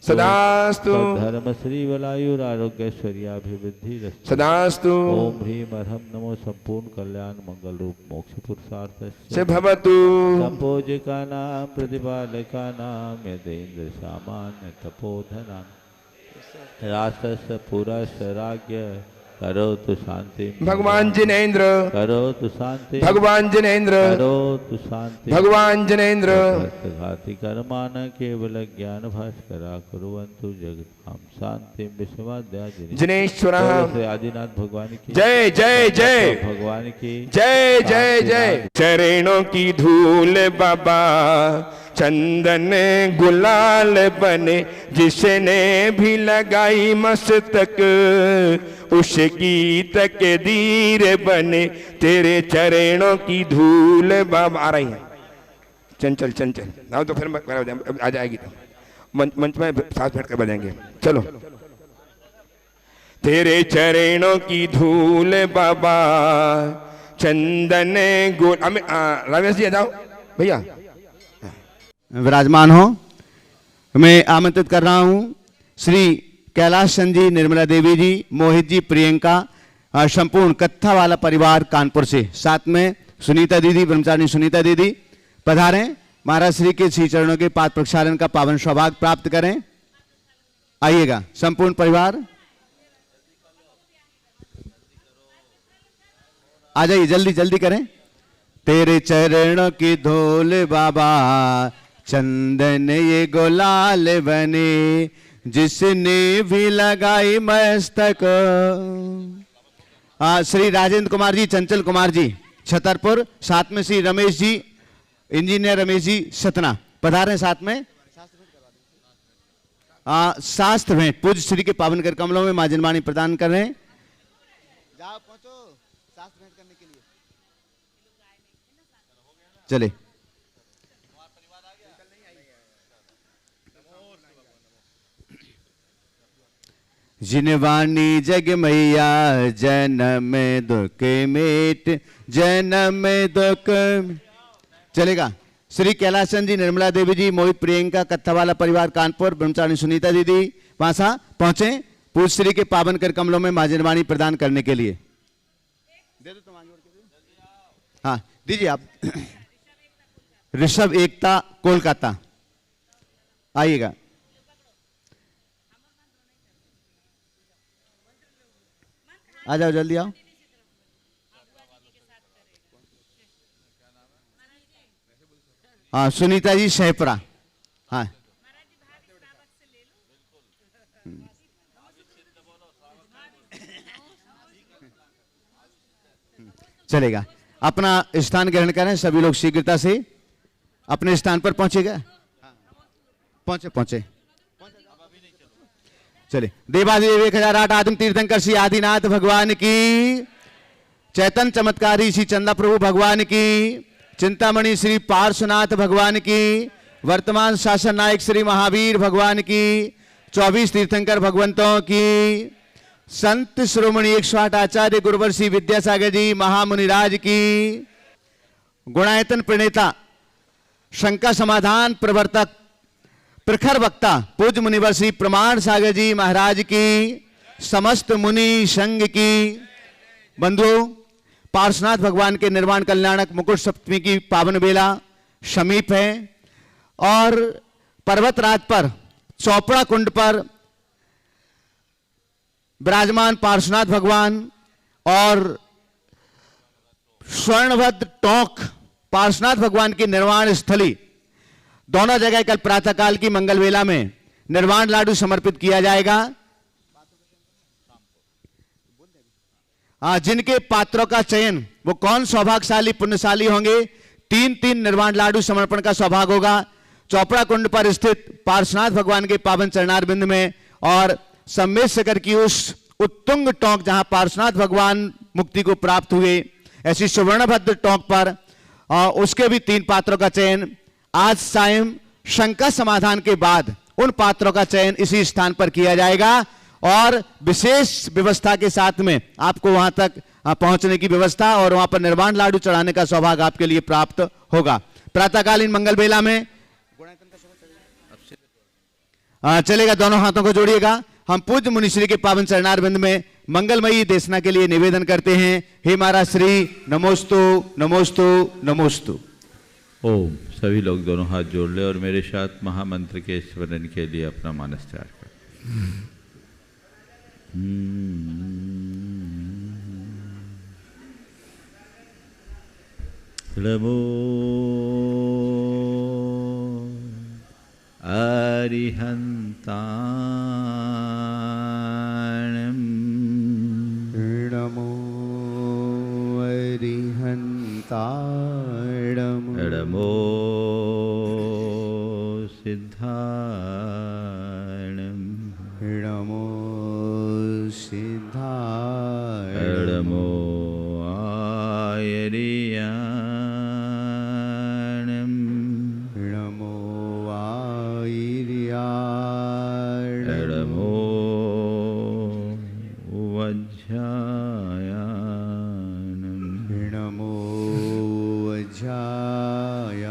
सदास्तु। धर्म श्री वलायुर आरोग्यश्वर्याभिवृद्धिरस्तु सदास्तु। ओम ह्रीं अरहम नमो संपूर्ण कल्याण मंगल रूप मोक्ष पुरुषार्थ से भवतु। संपोजका नाम प्रतिपालका नाम यदेन्द्र सामान्य तपोधना राष्ट्रस्य पुरस्य राज्ञ करो तु शांति। भगवान जिनेन्द्र। करो तु शांति। भगवान जिनेन्द्र। करो तु शांति। भगवान जिनेन्द्र। घाति कर्मान केवल ज्ञान भास्करा कुर्वन्तु जगतां शांति विश्ववाद्या जिनेश्वरः। श्री आदिनाथ भगवान की जय जय जय। भगवान की जय जय जय। चरणों की धूल बाबा चंदन गुलाल बने जिसने भी लगाई मस्तक उसकी तकदीर बने तेरे चरणों की धूल बाबा। आ रही है चंचल चंचल आओ तो फिर आ जाएगी तो मंच में साथ बैठ कर बजाएंगे। चलो। तेरे चरणों की धूल बाबा चंदन गुल रमेश जी आ जाओ भैया विराजमान हो। मैं आमंत्रित कर रहा हूं श्री कैलाश चंद जी, निर्मला देवी जी, मोहित जी, प्रियंका, संपूर्ण कत्था वाला परिवार कानपुर से, साथ में सुनीता दीदी, ब्रह्मचारिणी सुनीता दीदी पधारें। महाराज श्री के श्री चरणों के पाद प्रक्षालन का पावन सौभाग्य प्राप्त करें। आइएगा संपूर्ण परिवार, आ जाइए, जल्दी जल्दी करें। तेरे चरणों की धूल बाबा चंदन ये गुलाल बने जिसने भी लगाई मस्तक। श्री राजेंद्र कुमार जी, चंचल कुमार जी छतरपुर, साथ में श्री रमेश जी, इंजीनियर रमेश जी सतना पधारे। साथ में शास्त्र भेंट पूज्य श्री के पावन कर कमलों में मां जनवाणी प्रदान कर रहे हैं। जाओ पहुंचो शास्त्र भेंट करने के लिए। चले। जिनवानी जग मैया जन्म दुख मेट जन्म दुख। चलेगा। श्री कैलाश चंद जी, निर्मला देवी जी, मोहित, प्रियंका, कत्था वाला परिवार कानपुर, ब्रह्मचारिणी सुनीता दीदी वहां सा पहुंचे पूज्य श्री के पावन कर कमलों में मां जनवाणी प्रदान करने के लिए। दे दो तुम आगे। हाँ दीजिए आप। ऋषभ एकता कोलकाता, आइएगा। आ जाओ जल्दी आओ। हाँ सुनीता जी शहपुरा। हाँ चलेगा। अपना स्थान ग्रहण करें सभी लोग शीघ्रता से अपने स्थान पर पहुंचेगा। पहुंचे पहुंचे चले। देवादेव 1008 आदम तीर्थंकर श्री आदिनाथ भगवान की, चैतन्य चमत्कारी श्री चंदा प्रभु भगवान की, चिंतामणि श्री पार्श्वनाथ भगवान की, वर्तमान शासन नायक श्री महावीर भगवान की, 24 तीर्थंकर भगवंतों की, संत श्रोमणी 108 आचार्य गुरुवर श्री विद्यासागर जी महामुनिराज की, गुणायतन प्रणेता शंका समाधान प्रवर्तक प्रखर वक्ता पूज्य मुनिवर श्री प्रमाण सागर जी महाराज की, समस्त मुनि संघ की। बंधुओं, पार्श्वनाथ भगवान के निर्वाण कल्याणक मुकुट सप्तमी की पावन बेला समीप है और पर्वतराज पर चौपड़ा कुंड पर विराजमान पार्श्वनाथ भगवान और स्वर्णभद्र टोंक पार्श्वनाथ भगवान की निर्वाण स्थली, दोनों जगह कल प्रातःकाल की मंगल वेला में निर्वाण लाडू समर्पित किया जाएगा। जिनके पात्रों का चयन, वो कौन सौभाग्यशाली पुण्यशाली होंगे, 3-3 निर्वाण लाडू समर्पण का सौभाग्य होगा चौपड़ा कुंड पर स्थित पार्श्वनाथ भगवान के पावन चरणारविंद में। और सम्मेद सागर की उस उत्तुंग टोंक जहां पार्श्वनाथ भगवान मुक्ति को प्राप्त हुए, ऐसी सुवर्णभद्र टोंक पर उसके भी 3 पात्रों का चयन आज सायं शंका समाधान के बाद उन पात्रों का चयन इसी स्थान पर किया जाएगा और विशेष व्यवस्था के साथ में आपको वहां तक पहुंचने की व्यवस्था और वहां पर निर्वाण लाडू चढ़ाने का सौभाग्य आपके लिए प्राप्त होगा। प्रातःकालीन मंगल बेला में चलेगा, दोनों हाथों को जोड़िएगा। हम पूज्य मुनिश्री के पावन चरणारविंद में मंगलमयी देशना के लिए निवेदन करते हैं। हे महाराज श्री, नमोस्तु नमोस्तु नमोस्तु। ओम। सभी लोग दोनों हाथ जोड़ ले और मेरे साथ महामंत्र के स्मरण के लिए अपना मानस तैयार कर। नमो अरिहन्ताणं, नमो अरिहन्ताणं, नमो सिद्धाणं, नमो सिद्धाणं, नमो आयर्याणं, नमो आयर्याणं, नमो वज्रायाणं, नमो वज्रायाणं,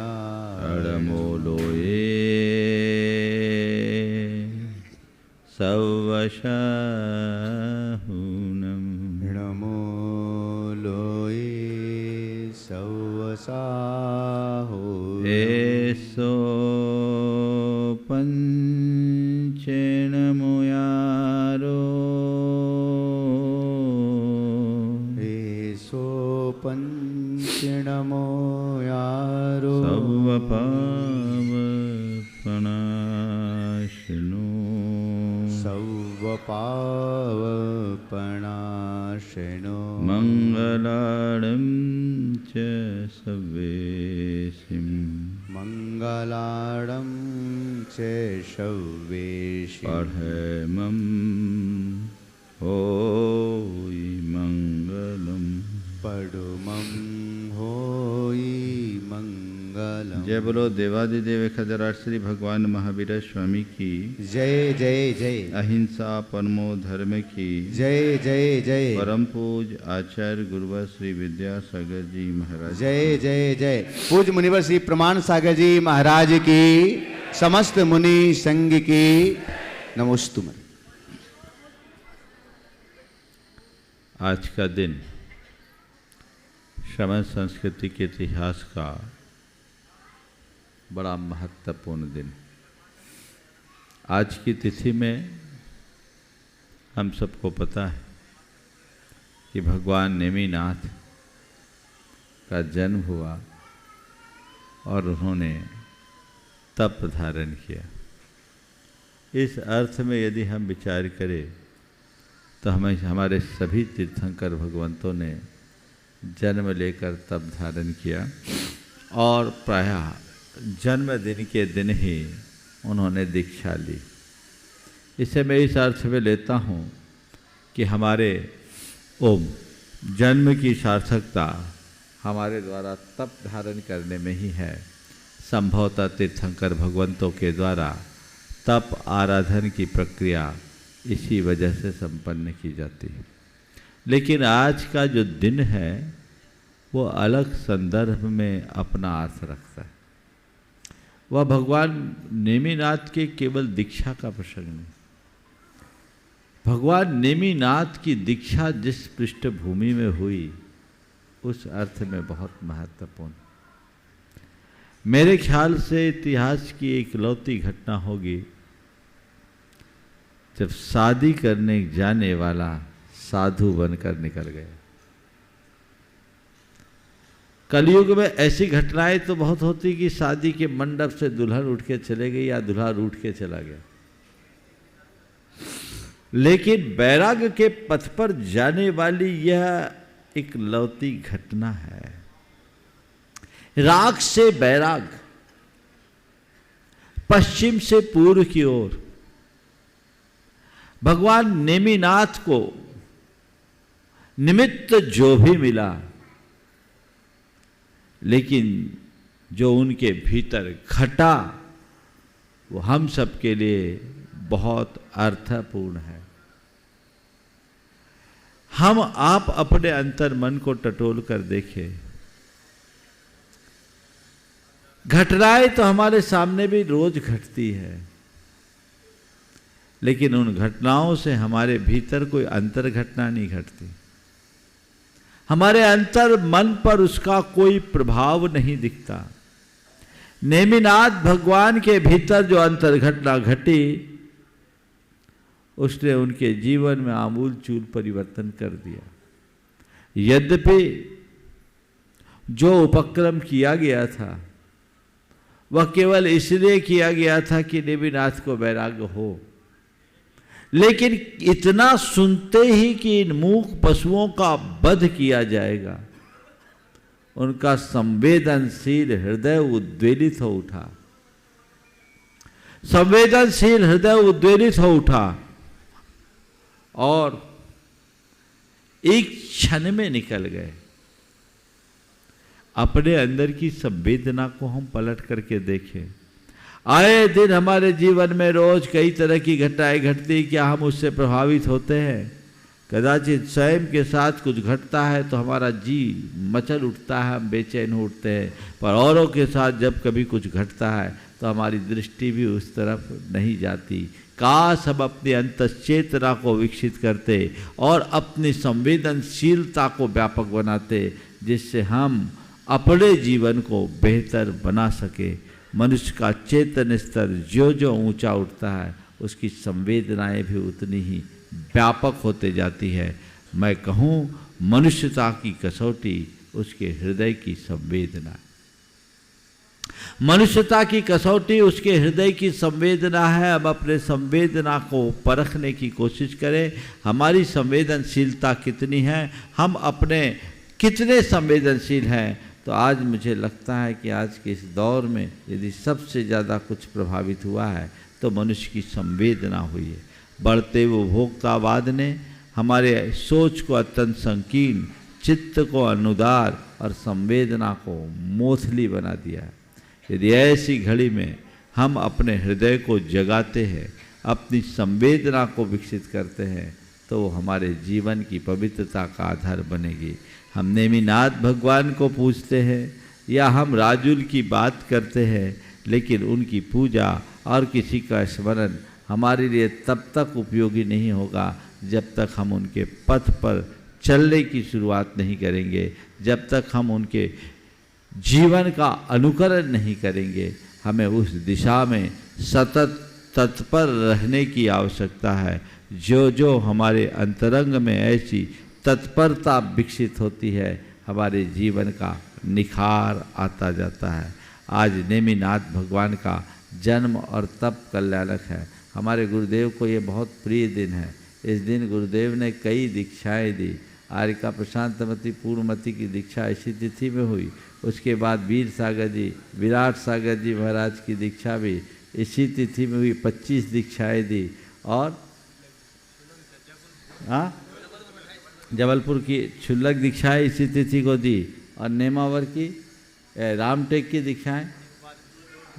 नमो लोये सवशाहुनं, नमो लोये सवसाहो, एसो पंचेनमुयारो, एसो पंचनमो यारो, सवपावपनाशिनो, सवपावपनाशिनो, मंगलाडं च सवेशिं, मंगलाडं च शव्वेशि, पठेमं होयि मंगलम्। पडुमं होयि मंगलम्। जय बोलो देवादिदेव खजराट श्री भगवान महावीर स्वामी की जय जय जय, अहिंसा परमो धर्म की जय जय जय, परम पूज आचार्य गुरुवर श्री विद्यासागर जी महाराज जय जय जय। पूज्य मुनिवर श्री प्रमाण सागर जी महाराज की, समस्त मुनि संघ की नमोस्तुम। आज का दिन श्रमण संस्कृति के इतिहास का बड़ा महत्वपूर्ण दिन। आज की तिथि में हम सबको पता है कि भगवान नेमिनाथ का जन्म हुआ और उन्होंने तप धारण किया। इस अर्थ में यदि हम विचार करें तो हमें हमारे सभी तीर्थंकर भगवंतों ने जन्म लेकर तप धारण किया और प्रायः जन्मदिन के दिन ही उन्होंने दीक्षा ली। इसे मैं इस अर्थ में लेता हूँ कि हमारे जन्म की सार्थकता हमारे द्वारा तप धारण करने में ही है। संभवतः तीर्थंकर भगवंतों के द्वारा तप आराधन की प्रक्रिया इसी वजह से संपन्न की जाती है। लेकिन आज का जो दिन है वो अलग संदर्भ में अपना अर्थ रखता है। वह भगवान नेमिनाथ के केवल दीक्षा का प्रसंग नहीं, भगवान नेमिनाथ की दीक्षा जिस पृष्ठभूमि में हुई उस अर्थ में बहुत महत्वपूर्ण। मेरे ख्याल से इतिहास की एक इकलौती घटना होगी जब शादी करने जाने वाला साधु बनकर निकल गया। कलयुग में ऐसी घटनाएं तो बहुत होती कि शादी के मंडप से दुल्हन उठ के चले गई या दूल्हा रूठ के चला गया, लेकिन वैराग्य के पथ पर जाने वाली यह एक लौती घटना है। राग से बैराग, पश्चिम से पूर्व की ओर भगवान नेमिनाथ को निमित्त जो भी मिला, लेकिन जो उनके भीतर घटा वो हम सबके लिए बहुत अर्थपूर्ण है। हम आप अपने अंतर मन को टटोल कर देखें। घटनाएं तो हमारे सामने भी रोज घटती है, लेकिन उन घटनाओं से हमारे भीतर कोई अंतर घटना नहीं घटती। हमारे अंतर मन पर उसका कोई प्रभाव नहीं दिखता। नेमिनाथ भगवान के भीतर जो अंतर घटना घटी, उसने उनके जीवन में आमूल चूल परिवर्तन कर दिया। यद्यपि जो उपक्रम किया गया था वह केवल इसलिए किया गया था कि नेमिनाथ को वैराग्य हो, लेकिन इतना सुनते ही कि इन मूक पशुओं का वध किया जाएगा, उनका संवेदनशील हृदय उद्वेलित हो उठा। संवेदनशील हृदय उद्वेलित हो उठा और एक क्षण में निकल गए। अपने अंदर की संवेदना को हम पलट करके देखें। आए दिन हमारे जीवन में रोज कई तरह की घटनाएं घटती, क्या हम उससे प्रभावित होते हैं? कदाचित स्वयं के साथ कुछ घटता है तो हमारा जी मचल उठता है, हम बेचैन हो उठते हैं, पर औरों के साथ जब कभी कुछ घटता है तो हमारी दृष्टि भी उस तरफ नहीं जाती। काश हम अपनी अंतश्चेतना को विकसित करते और अपनी संवेदनशीलता को व्यापक बनाते, जिससे हम अपने जीवन को बेहतर बना सके। मनुष्य का चेतन स्तर जो जो ऊंचा उठता है, उसकी संवेदनाएं भी उतनी ही व्यापक होते जाती है। मैं कहूँ मनुष्यता की कसौटी उसके हृदय की संवेदना, मनुष्यता की कसौटी उसके हृदय की संवेदना है। अब अपने संवेदना को परखने की कोशिश करें। हमारी संवेदनशीलता कितनी है, हम अपने कितने संवेदनशील हैं। तो आज मुझे लगता है कि आज के इस दौर में यदि सबसे ज़्यादा कुछ प्रभावित हुआ है तो मनुष्य की संवेदना हुई है। बढ़ते उपभोक्तावाद ने हमारे सोच को अत्यंत संकीर्ण, चित्त को अनुदार और संवेदना को मोथली बना दिया है। यदि ऐसी घड़ी में हम अपने हृदय को जगाते हैं, अपनी संवेदना को विकसित करते हैं, तो हमारे जीवन की पवित्रता का आधार बनेगी। हम नेमिनाथ भगवान को पूजते हैं या हम राजुल की बात करते हैं, लेकिन उनकी पूजा और किसी का स्मरण हमारे लिए तब तक उपयोगी नहीं होगा जब तक हम उनके पथ पर चलने की शुरुआत नहीं करेंगे, जब तक हम उनके जीवन का अनुकरण नहीं करेंगे। हमें उस दिशा में सतत तत्पर रहने की आवश्यकता है। जो जो हमारे अंतरंग में ऐसी तत्परता विकसित होती है, हमारे जीवन का निखार आता जाता है। आज नेमिनाथ भगवान का जन्म और तप कल्याणक है। हमारे गुरुदेव को ये बहुत प्रिय दिन है। इस दिन गुरुदेव ने कई दीक्षाएं दी। आर्यका प्रशांतमती पूर्णमती की दीक्षा इसी तिथि में हुई। उसके बाद वीर सागर जी, विराट सागर जी महाराज की दीक्षा भी इसी तिथि में हुई। 25 दीक्षाएं दी। और जबलपुर की क्षुल्लक दीक्षाएं इसी तिथि को दी, और नेमावर की रामटेक की दीक्षाएं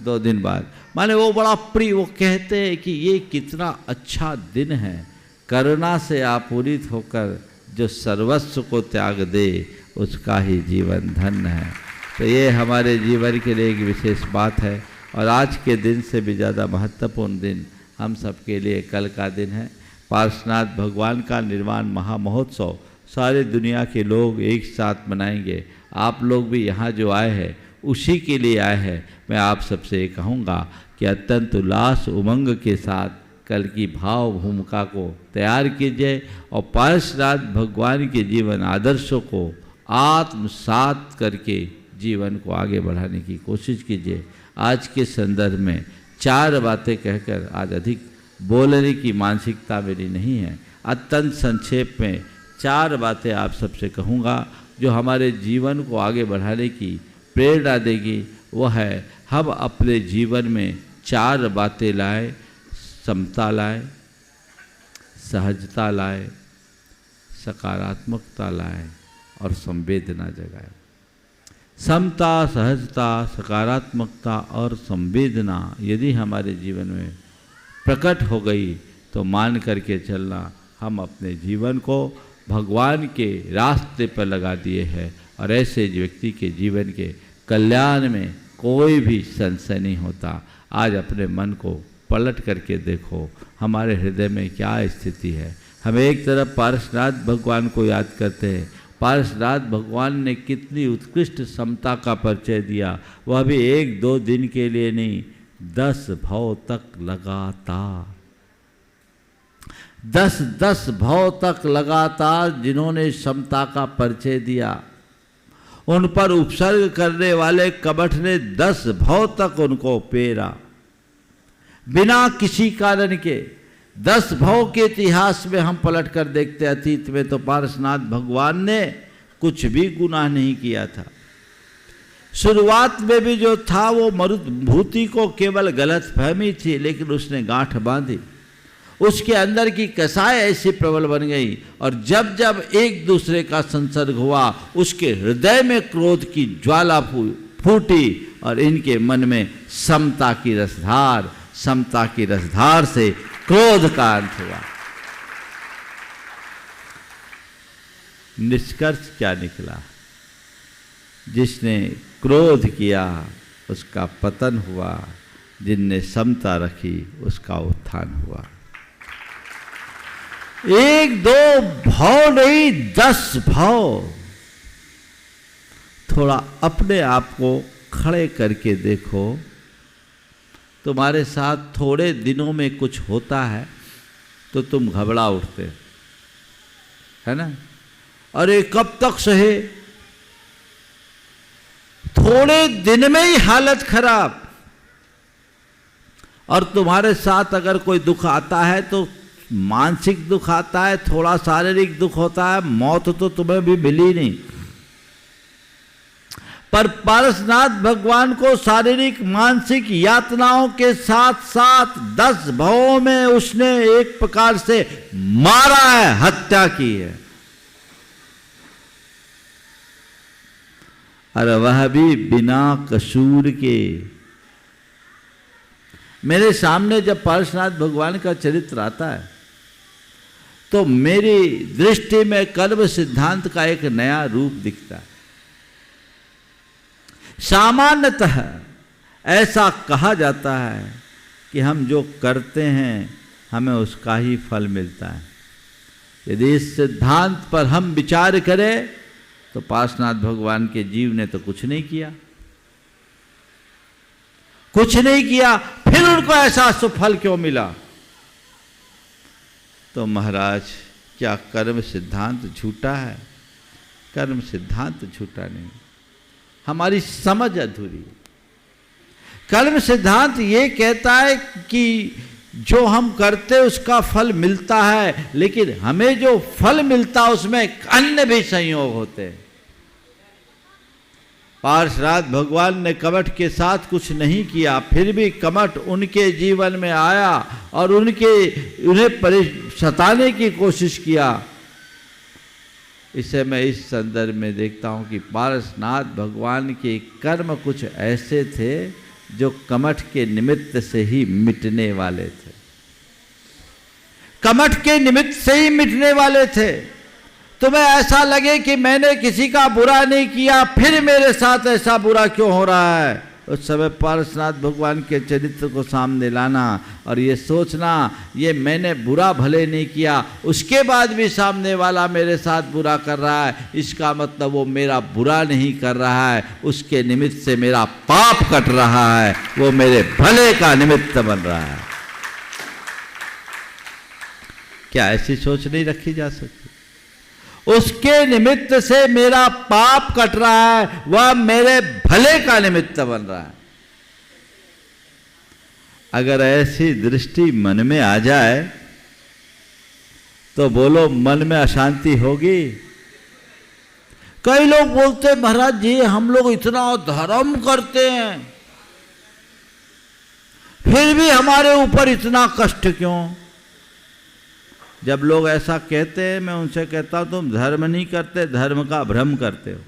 2 दिन बाद। माने वो बड़ा प्रिय, वो कहते हैं कि ये कितना अच्छा दिन है, करुणा से आपूरित होकर जो सर्वस्व को त्याग दे उसका ही जीवन धन्य है। तो ये हमारे जीवन के लिए एक विशेष बात है। और आज के दिन से भी ज़्यादा महत्वपूर्ण दिन हम सबके लिए कल का दिन है। पार्श्वनाथ भगवान का निर्वाण महामहोत्सव सारे दुनिया के लोग एक साथ मनाएंगे। आप लोग भी यहाँ जो आए हैं उसी के लिए आए हैं। मैं आप सबसे कहूँगा कि अत्यंत उल्लास उमंग के साथ कल की भाव भूमिका को तैयार कीजिए और पार्श्वनाथ भगवान के जीवन आदर्शों को आत्मसात करके जीवन को आगे बढ़ाने की कोशिश कीजिए। आज के संदर्भ में 4 बातें कहकर, आज अधिक बोलने की मानसिकता मेरी नहीं है, अत्यंत संक्षेप में 4 बातें आप सबसे कहूँगा जो हमारे जीवन को आगे बढ़ाने की प्रेरणा देगी। वह है, हम अपने जीवन में 4 बातें लाएं। समता लाएं, सहजता लाएं, सकारात्मकता लाएं और संवेदना जगाएं। समता, सहजता, सकारात्मकता और संवेदना यदि हमारे जीवन में प्रकट हो गई तो मान करके चलना, हम अपने जीवन को भगवान के रास्ते पर लगा दिए हैं और ऐसे व्यक्ति के जीवन के कल्याण में कोई भी संशय नहीं होता। आज अपने मन को पलट करके देखो, हमारे हृदय में क्या स्थिति है। हम एक तरफ पार्श्वनाथ भगवान को याद करते हैं। पार्श्वनाथ भगवान ने कितनी उत्कृष्ट समता का परिचय दिया, वह भी 1-2 दिन के लिए नहीं, 10 भव तक लगातार, 10 भव तक लगातार जिन्होंने समता का परिचय दिया, उन पर उपसर्ग करने वाले कपट ने 10 भव तक उनको पेरा बिना किसी कारण के। 10 भव के इतिहास में हम पलट कर देखते, अतीत में तो पार्श्वनाथ भगवान ने कुछ भी गुनाह नहीं किया था। शुरुआत में भी जो था वो मरुभूति को केवल गलत फहमी थी, लेकिन उसने गांठ बांधी, उसके अंदर की कसाई ऐसी प्रबल बन गई और जब जब एक दूसरे का संसर्ग हुआ उसके हृदय में क्रोध की ज्वाला फूटी और इनके मन में समता की रसधार, समता की रसधार से क्रोध का अंत हुआ। निष्कर्ष क्या निकला? जिसने क्रोध किया उसका पतन हुआ, जिनने समता रखी उसका उत्थान हुआ। 1-2 भाव नहीं, 10 भाव। थोड़ा अपने आप को खड़े करके देखो, तुम्हारे साथ थोड़े दिनों में कुछ होता है तो तुम घबरा उठते, है ना? अरे कब तक सहे, थोड़े दिन में ही हालत खराब। और तुम्हारे साथ अगर कोई दुख आता है तो मानसिक दुख आता है, थोड़ा शारीरिक दुख होता है, मौत तो तुम्हें भी मिली नहीं। पर पार्श्वनाथ भगवान को शारीरिक मानसिक यातनाओं के साथ साथ 10 भवों में उसने एक प्रकार से मारा है, हत्या की है। और वह भी बिना कसूर के। मेरे सामने जब पार्श्वनाथ भगवान का चरित्र आता है तो मेरी दृष्टि में कर्म सिद्धांत का एक नया रूप दिखता है। सामान्यतः ऐसा कहा जाता है कि हम जो करते हैं हमें उसका ही फल मिलता है। यदि इस सिद्धांत पर हम विचार करें तो पार्श्वनाथ भगवान के जीव ने तो कुछ नहीं किया, कुछ नहीं किया, फिर उनको ऐसा सुफल क्यों मिला? तो महाराज, क्या कर्म सिद्धांत झूठा है? कर्म सिद्धांत झूठा नहीं, हमारी समझ अधूरी। कर्म सिद्धांत ये कहता है कि जो हम करते उसका फल मिलता है, लेकिन हमें जो फल मिलता है उसमें अन्य भी संयोग होते हैं। पार्श्वनाथ भगवान ने कपट के साथ कुछ नहीं किया, फिर भी कपट उनके जीवन में आया और उन्हें सताने की कोशिश किया। इसे मैं इस संदर्भ में देखता हूं कि पार्श्वनाथ भगवान के कर्म कुछ ऐसे थे जो कपट के निमित्त से ही मिटने वाले थे, कपट के निमित्त से ही मिटने वाले थे। तुम्हें ऐसा लगे कि मैंने किसी का बुरा नहीं किया, फिर मेरे साथ ऐसा बुरा क्यों हो रहा है, उस समय पार्श्वनाथ भगवान के चरित्र को सामने लाना और ये सोचना ये मैंने बुरा भले नहीं किया, उसके बाद भी सामने वाला मेरे साथ बुरा कर रहा है, इसका मतलब वो मेरा बुरा नहीं कर रहा है, उसके निमित्त से मेरा पाप कट रहा है, वो मेरे भले का निमित्त बन रहा है। क्या ऐसी सोच नहीं रखी जा सकती? उसके निमित्त से मेरा पाप कट रहा है, वह मेरे भले का निमित्त बन रहा है। अगर ऐसी दृष्टि मन में आ जाए तो बोलो मन में अशांति होगी। कई लोग बोलते महाराज जी हम लोग इतना धर्म करते हैं फिर भी हमारे ऊपर इतना कष्ट क्यों? जब लोग ऐसा कहते हैं मैं उनसे कहता हूं तुम धर्म नहीं करते, धर्म का भ्रम करते हो।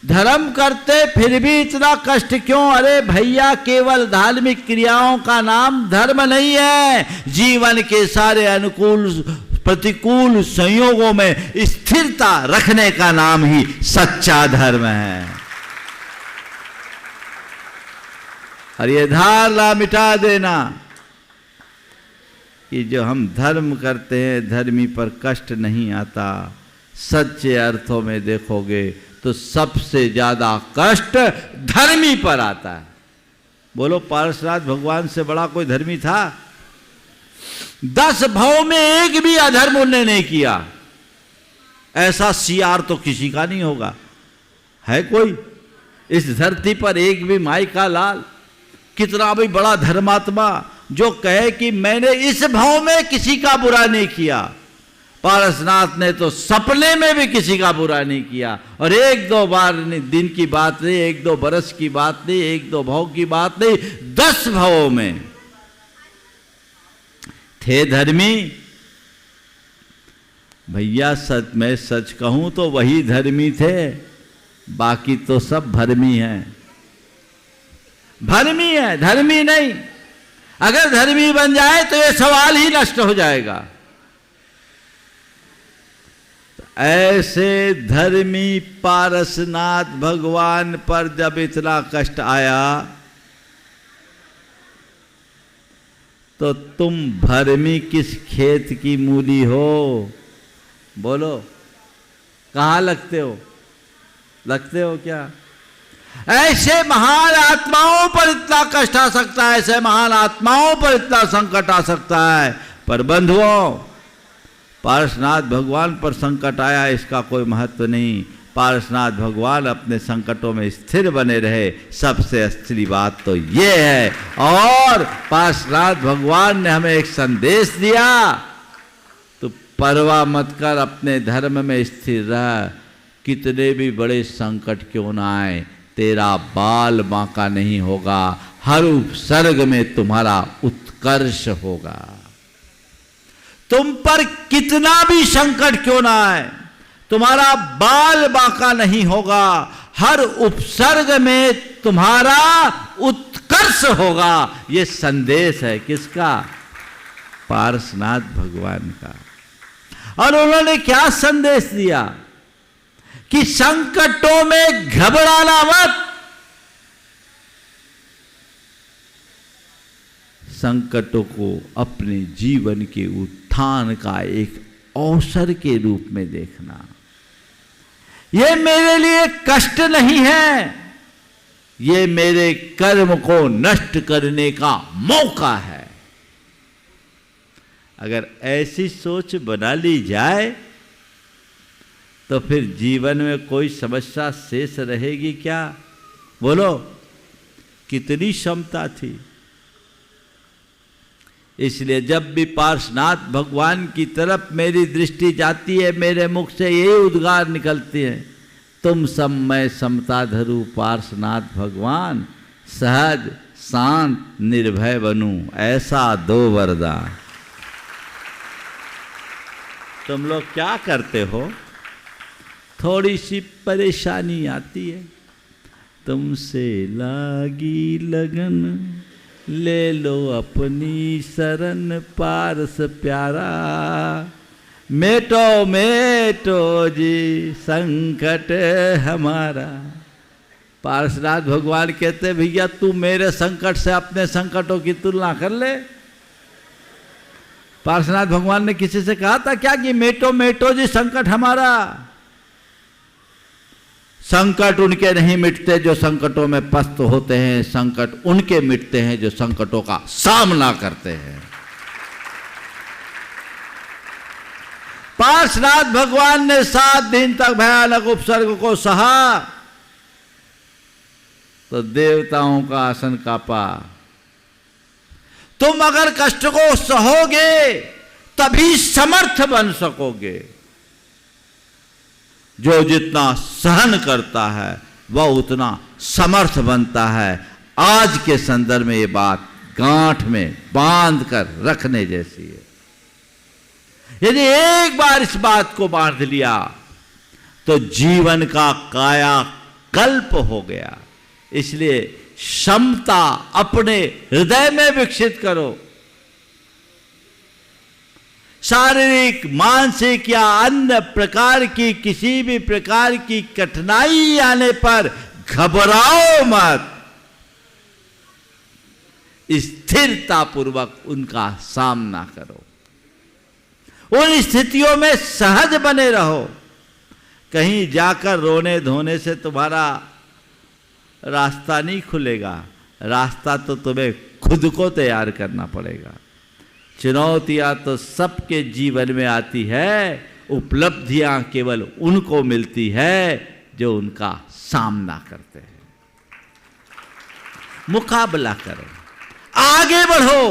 धर्म करते फिर भी इतना कष्ट क्यों? अरे भैया केवल धार्मिक क्रियाओं का नाम धर्म नहीं है, जीवन के सारे अनुकूल प्रतिकूल संयोगों में स्थिरता रखने का नाम ही सच्चा धर्म है। और ये धारणा मिटा देना कि जो हम धर्म करते हैं धर्मी पर कष्ट नहीं आता। सच्चे अर्थों में देखोगे तो सबसे ज्यादा कष्ट धर्मी पर आता है। बोलो पार्श्वनाथ भगवान से बड़ा कोई धर्मी था? 10 भाव में एक भी अधर्म उन्होंने नहीं किया। ऐसा सियार तो किसी का नहीं होगा। है कोई इस धरती पर एक भी माई का लाल, कितना भी बड़ा धर्मात्मा जो कहे कि मैंने इस भाव में किसी का बुरा नहीं किया। पारसनाथ ने तो सपने में भी किसी का बुरा नहीं किया। और 1-2 बार नहीं, दिन की बात नहीं, 1-2 बरस की बात नहीं, 1-2 भाव की बात नहीं, 10 भावों में थे धर्मी। भैया सच मैं सच कहूं तो वही धर्मी थे, बाकी तो सब भर्मी हैं। भर्मी है, धर्मी नहीं। अगर धर्मी बन जाए तो ये सवाल ही नष्ट हो जाएगा। तो ऐसे धर्मी पारसनाथ भगवान पर जब इतना कष्ट आया तो तुम भर्मी किस खेत की मूली हो? बोलो कहाँ लगते हो? लगते हो क्या? ऐसे महान आत्माओं पर इतना कष्ट आ सकता है, ऐसे महान आत्माओं पर इतना संकट आ सकता है। पर बंधुओं, पार्श्वनाथ भगवान पर संकट आया इसका कोई महत्व नहीं। पार्श्वनाथ भगवान अपने संकटों में स्थिर बने रहे, सबसे असली बात तो ये है। और पार्श्वनाथ भगवान ने हमें एक संदेश दिया, तो परवाह मत कर, अपने धर्म में स्थिर रह। कितने भी बड़े संकट क्यों ना आए, तेरा बाल बांका नहीं होगा। हर उपसर्ग में तुम्हारा उत्कर्ष होगा। तुम पर कितना भी संकट क्यों ना आए, तुम्हारा बाल बांका नहीं होगा। हर उपसर्ग में तुम्हारा उत्कर्ष होगा। ये संदेश है किसका? पार्श्वनाथ भगवान का। और उन्होंने क्या संदेश दिया कि संकटों में घबराना मत। संकटों को अपने जीवन के उत्थान का एक अवसर के रूप में देखना। ये मेरे लिए कष्ट नहीं है, ये मेरे कर्म को नष्ट करने का मौका है। अगर ऐसी सोच बना ली जाए तो फिर जीवन में कोई समस्या शेष रहेगी क्या? बोलो कितनी क्षमता थी। इसलिए जब भी पार्श्वनाथ भगवान की तरफ मेरी दृष्टि जाती है, मेरे मुख से यही उद्गार निकलती है, तुम सब मैं समता धरू पार्श्वनाथ भगवान, सहज शांत निर्भय बनूं, ऐसा दो वरदान। तुम लोग क्या करते हो? थोड़ी सी परेशानी आती है, तुमसे लागी लगन, ले लो अपनी शरण पारस प्यारा, मेटो मेटो जी संकट हमारा। पार्श्वनाथ भगवान कहते भैया तू मेरे संकट से अपने संकटों की तुलना कर ले। पार्श्वनाथ भगवान ने किसी से कहा था क्या कि मेटो मेटो जी संकट हमारा? संकट उनके नहीं मिटते जो संकटों में पस्त होते हैं, संकट उनके मिटते हैं जो संकटों का सामना करते हैं। पार्श्वनाथ भगवान ने 7 दिन तक भयानक उपसर्ग को सहा तो देवताओं का आसन कांपा। तुम अगर कष्ट को सहोगे तभी समर्थ बन सकोगे। जो जितना सहन करता है वह उतना समर्थ बनता है। आज के संदर्भ में ये बात गांठ में बांध कर रखने जैसी है। यदि एक बार इस बात को बांध लिया तो जीवन का कायाकल्प हो गया। इसलिए क्षमता अपने हृदय में विकसित करो। शारीरिक, मानसिक या अन्य प्रकार की किसी भी प्रकार की कठिनाई आने पर घबराओ मत। स्थिरता पूर्वक उनका सामना करो। उन स्थितियों में सहज बने रहो। कहीं जाकर रोने धोने से तुम्हारा रास्ता नहीं खुलेगा। रास्ता तो तुम्हें खुद को तैयार करना पड़ेगा। चुनौतियां तो सबके जीवन में आती है, उपलब्धियां केवल उनको मिलती है जो उनका सामना करते हैं। मुकाबला करो, आगे बढ़ो।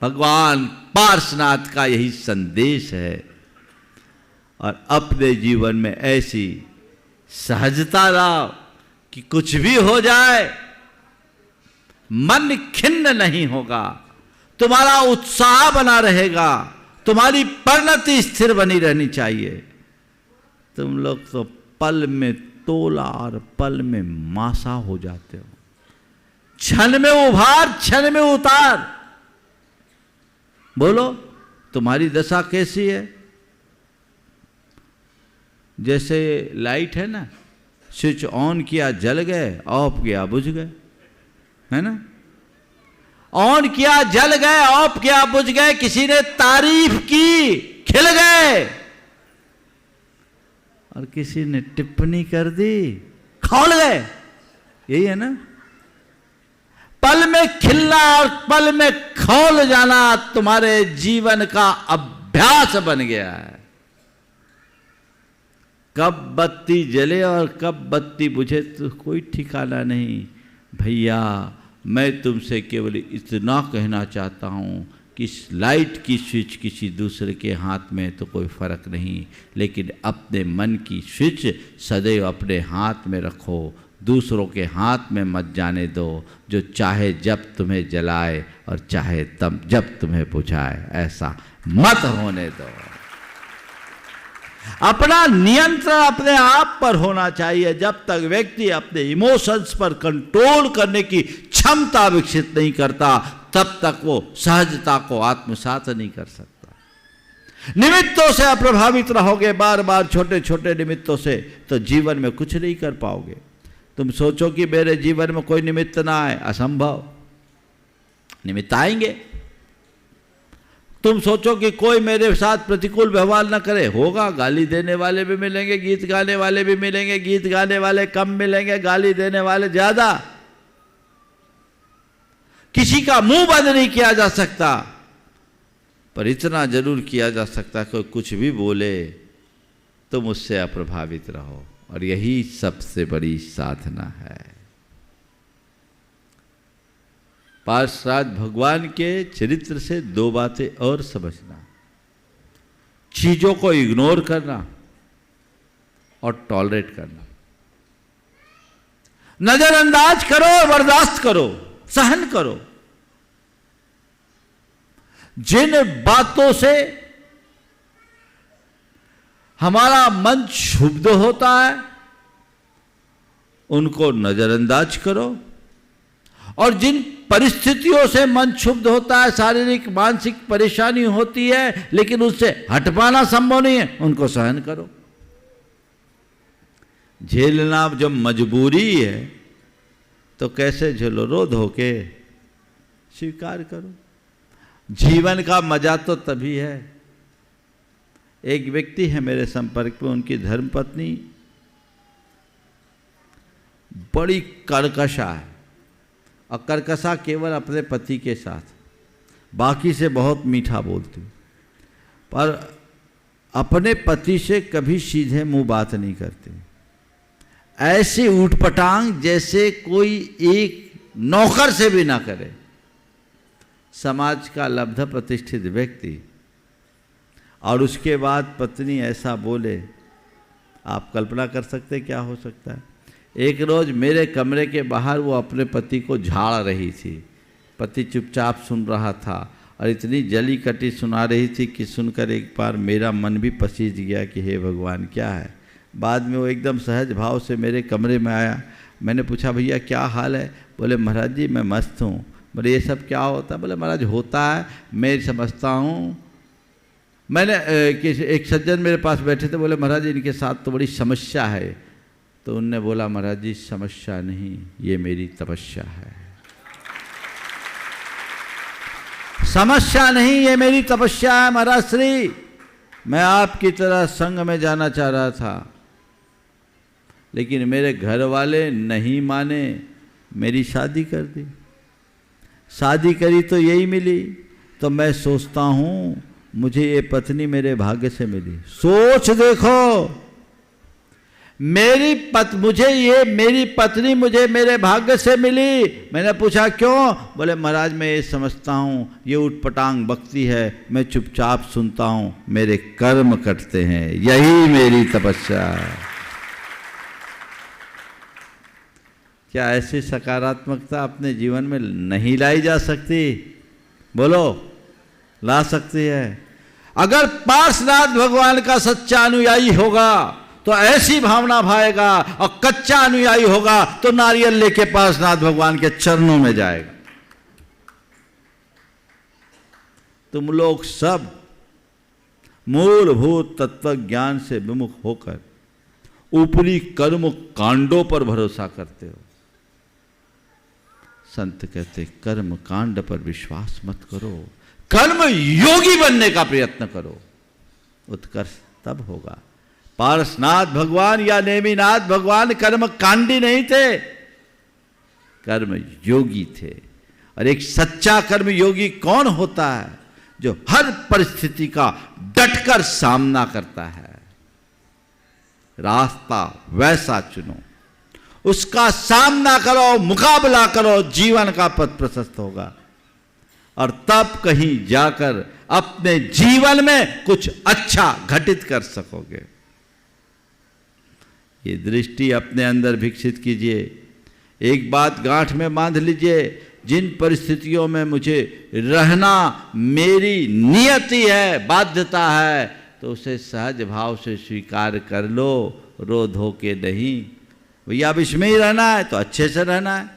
भगवान पार्श्वनाथ का यही संदेश है। और अपने जीवन में ऐसी सहजता लाओ कि कुछ भी हो जाए मन खिन्न नहीं होगा, तुम्हारा उत्साह बना रहेगा, तुम्हारी परिणति स्थिर बनी रहनी चाहिए। तुम लोग तो पल में तोला और पल में मासा हो जाते हो। क्षण में उभार, क्षण में उतार। बोलो तुम्हारी दशा कैसी है? जैसे लाइट है ना, स्विच ऑन किया जल गए, ऑफ किया बुझ गए, है ना। ऑन किया जल गए, ऑफ किया बुझ गए। किसी ने तारीफ की, खिल गए, और किसी ने टिप्पणी कर दी, खौल गए। यही है ना। पल में खिलना और पल में खौल जाना तुम्हारे जीवन का अभ्यास बन गया है। कब बत्ती जले और कब बत्ती बुझे तो कोई ठिकाना नहीं। भैया मैं तुमसे केवल इतना कहना चाहता हूँ कि इस लाइट की स्विच किसी दूसरे के हाथ में तो कोई फर्क नहीं, लेकिन अपने मन की स्विच सदैव अपने हाथ में रखो, दूसरों के हाथ में मत जाने दो। जो चाहे जब तुम्हें जलाए और चाहे तब जब तुम्हें बुझाए, ऐसा मत होने दो। अपना नियंत्रण अपने आप पर होना चाहिए। जब तक व्यक्ति अपने इमोशंस पर कंट्रोल करने की क्षमता विकसित नहीं करता, तब तक वो सहजता को आत्मसात नहीं कर सकता। निमित्तों से अप्रभावित रहोगे, बार बार छोटे छोटे निमित्तों से, तो जीवन में कुछ नहीं कर पाओगे। तुम सोचो कि मेरे जीवन में कोई निमित्त ना आए, असंभव। निमित्त आएंगे। तुम सोचो कि कोई मेरे साथ प्रतिकूल व्यवहार न करे, होगा। गाली देने वाले भी मिलेंगे, गीत गाने वाले भी मिलेंगे। गीत गाने वाले कम मिलेंगे, गाली देने वाले ज्यादा। किसी का मुंह बंद नहीं किया जा सकता, पर इतना जरूर किया जा सकता है कोई कुछ भी बोले तुम उससे अप्रभावित रहो। और यही सबसे बड़ी साधना है। पार्श्वनाथ भगवान के चरित्र से 2 बातें और समझना। चीजों को इग्नोर करना और टॉलरेट करना। नजरअंदाज करो, बर्दाश्त करो, सहन करो। जिन बातों से हमारा मन क्षुब्ध होता है उनको नजरअंदाज करो, और जिन परिस्थितियों से मन क्षुब्ध होता है, शारीरिक मानसिक परेशानी होती है लेकिन उससे हट पाना संभव नहीं है, उनको सहन करो। झेलना जब मजबूरी है तो कैसे झेलो, रो धो के स्वीकार करो। जीवन का मजा तो तभी है। एक व्यक्ति है मेरे संपर्क में, उनकी धर्मपत्नी बड़ी कर्कशा है, और कर्कशा केवल अपने पति के साथ, बाकी से बहुत मीठा बोलती, पर अपने पति से कभी सीधे मुंह बात नहीं करते, ऐसे ऊटपटांग जैसे कोई एक नौकर से भी ना करे। समाज का लब्ध प्रतिष्ठित व्यक्ति और उसके बाद पत्नी ऐसा बोले, आप कल्पना कर सकते क्या हो सकता है। एक रोज मेरे कमरे के बाहर वो अपने पति को झाड़ रही थी, पति चुपचाप सुन रहा था और इतनी जली कटी सुना रही थी कि सुनकर एक बार मेरा मन भी पसीज गया कि हे भगवान क्या है। बाद में वो एकदम सहज भाव से मेरे कमरे में आया। मैंने पूछा भैया क्या हाल है? बोले महाराज जी मैं मस्त हूँ। बोले ये सब क्या होता है? बोले महाराज होता है, मैं समझता हूँ। मैंने एक सज्जन मेरे पास बैठे थे, बोले महाराज जी इनके साथ तो बड़ी समस्या है। तो उनने बोला महाराज जी समस्या नहीं, ये मेरी तपस्या है। समस्या नहीं, ये मेरी तपस्या है महाराज श्री। मैं आपकी तरह संघ में जाना चाह रहा था, लेकिन मेरे घर वाले नहीं माने, मेरी शादी कर दी। शादी करी तो यही मिली। तो मैं सोचता हूँ मुझे ये पत्नी मेरे भाग्य से मिली। सोच देखो, मेरी पत्नी मुझे मेरे भाग्य से मिली। मैंने पूछा क्यों? बोले महाराज मैं ये समझता हूँ ये उटपटांग भक्ति है, मैं चुपचाप सुनता हूँ, मेरे कर्म कटते हैं, यही मेरी तपस्या है। क्या ऐसी सकारात्मकता अपने जीवन में नहीं लाई जा सकती? बोलो, ला सकती है। अगर पार्श्वनाथ भगवान का सच्चा अनुयायी होगा तो ऐसी भावना भाएगा, और कच्चा अनुयायी होगा तो नारियल लेके पार्श्वनाथ भगवान के चरणों में जाएगा। तुम लोग सब मूलभूत तत्व ज्ञान से विमुख होकर ऊपरी कर्म कांडों पर भरोसा करते हो। संत कहते कर्म कांड पर विश्वास मत करो, कर्म योगी बनने का प्रयत्न करो, उत्कर्ष तब होगा। पार्श्वनाथ भगवान या नेमिनाथ भगवान कर्म कांडी नहीं थे, कर्म योगी थे। और एक सच्चा कर्म योगी कौन होता है? जो हर परिस्थिति का डटकर सामना करता है। रास्ता वैसा चुनो, उसका सामना करो, मुकाबला करो, जीवन का पथ प्रशस्त होगा। और तब कहीं जाकर अपने जीवन में कुछ अच्छा घटित कर सकोगे। ये दृष्टि अपने अंदर विकसित कीजिए। एक बात गांठ में बांध लीजिए, जिन परिस्थितियों में मुझे रहना मेरी नियति है, बाध्यता है, तो उसे सहज भाव से स्वीकार कर लो, रो धो के नहीं। भैया अब इसमें ही रहना है तो अच्छे से रहना है।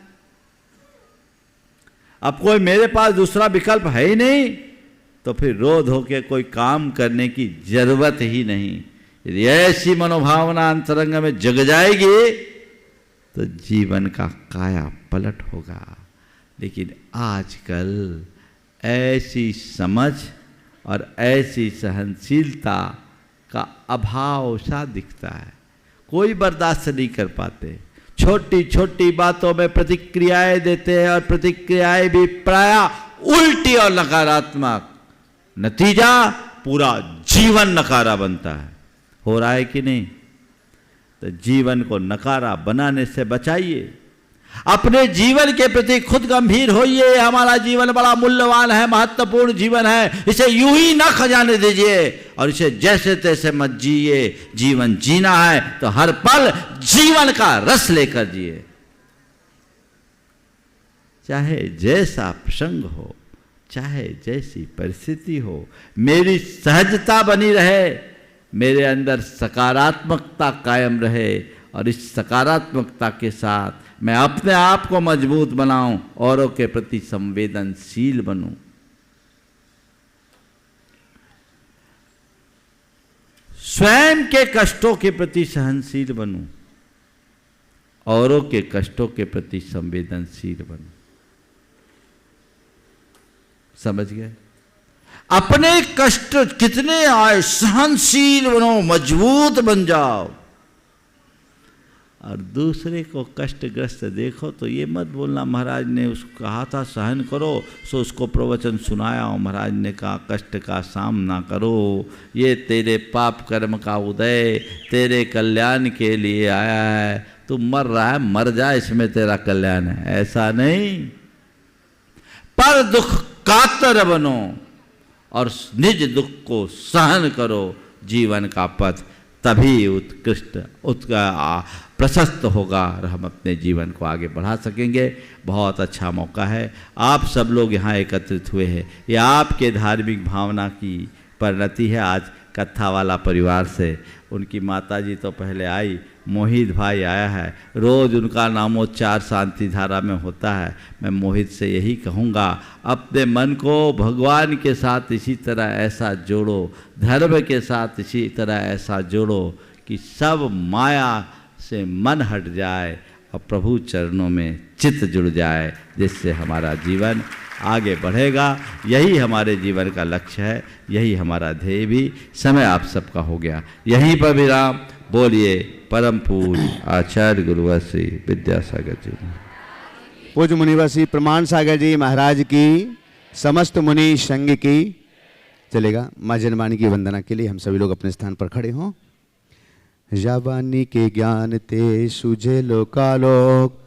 अब कोई मेरे पास दूसरा विकल्प है ही नहीं, तो फिर रो धो के कोई काम करने की जरूरत ही नहीं। यदि ऐसी मनोभावना अंतरंग में जग जाएगी तो जीवन का काया पलट होगा। लेकिन आजकल ऐसी समझ और ऐसी सहनशीलता का अभाव सा दिखता है। कोई बर्दाश्त नहीं कर पाते, छोटी छोटी बातों में प्रतिक्रियाएं देते हैं, और प्रतिक्रियाएं भी प्रायः उल्टी और नकारात्मक। नतीजा पूरा जीवन नकारा बनता है। हो रहा है कि नहीं? तो जीवन को नकारा बनाने से बचाइए। अपने जीवन के प्रति खुद गंभीर होइए। हमारा जीवन बड़ा मूल्यवान है, महत्वपूर्ण जीवन है, इसे यूं ही ना खजाने दीजिए और इसे जैसे तैसे मत जिए। जीवन जीना है तो हर पल जीवन का रस लेकर जिए। चाहे जैसा प्रसंग हो, चाहे जैसी परिस्थिति हो, मेरी सहजता बनी रहे, मेरे अंदर सकारात्मकता कायम रहे, और इस सकारात्मकता के साथ मैं अपने आप को मजबूत बनाऊं, औरों के प्रति संवेदनशील बनूं। स्वयं के कष्टों के प्रति सहनशील बनूं, औरों के कष्टों के प्रति संवेदनशील बनूं। समझ गए? अपने कष्ट कितने आए सहनशील बनो, मजबूत बन जाओ। और दूसरे को कष्टग्रस्त देखो तो ये मत बोलना महाराज ने उसको कहा था सहन करो, सो उसको प्रवचन सुनाया और महाराज ने कहा कष्ट का सामना करो, ये तेरे पाप कर्म का उदय तेरे कल्याण के लिए आया है, तू मर रहा है मर जा, इसमें तेरा कल्याण है। ऐसा नहीं, पर दुख कातर बनो और निज दुख को सहन करो, जीवन का पथ तभी उत्कृष्ट प्रशस्त होगा और हम अपने जीवन को आगे बढ़ा सकेंगे। बहुत अच्छा मौका है, आप सब लोग यहाँ एकत्रित हुए हैं, ये आपके धार्मिक भावना की परिणति है। आज कत्था वाला परिवार से उनकी माताजी तो पहले आई, मोहित भाई आया है, रोज़ उनका नामोच्चार शांति धारा में होता है। मैं मोहित से यही कहूँगा, अपने मन को भगवान के साथ इसी तरह ऐसा जोड़ो, धर्म के साथ इसी तरह ऐसा जोड़ो कि सब माया से मन हट जाए और प्रभु चरणों में चित्त जुड़ जाए, जिससे हमारा जीवन आगे बढ़ेगा। यही हमारे जीवन का लक्ष्य है, यही हमारा ध्येय भी। समय आप सबका हो गया, यहीं पर विराम। बोलिए परम पूज्य आचार्य गुरुवशी विद्यासागर जी, पूज्य मुनिवशी प्रमाण सागर जी महाराज की, समस्त मुनि संघ की। चलेगा, माँ जनवाणी की वंदना के लिए हम सभी लोग अपने स्थान पर खड़े हों। जावानी के ज्ञान ते सुझे लोकालोक,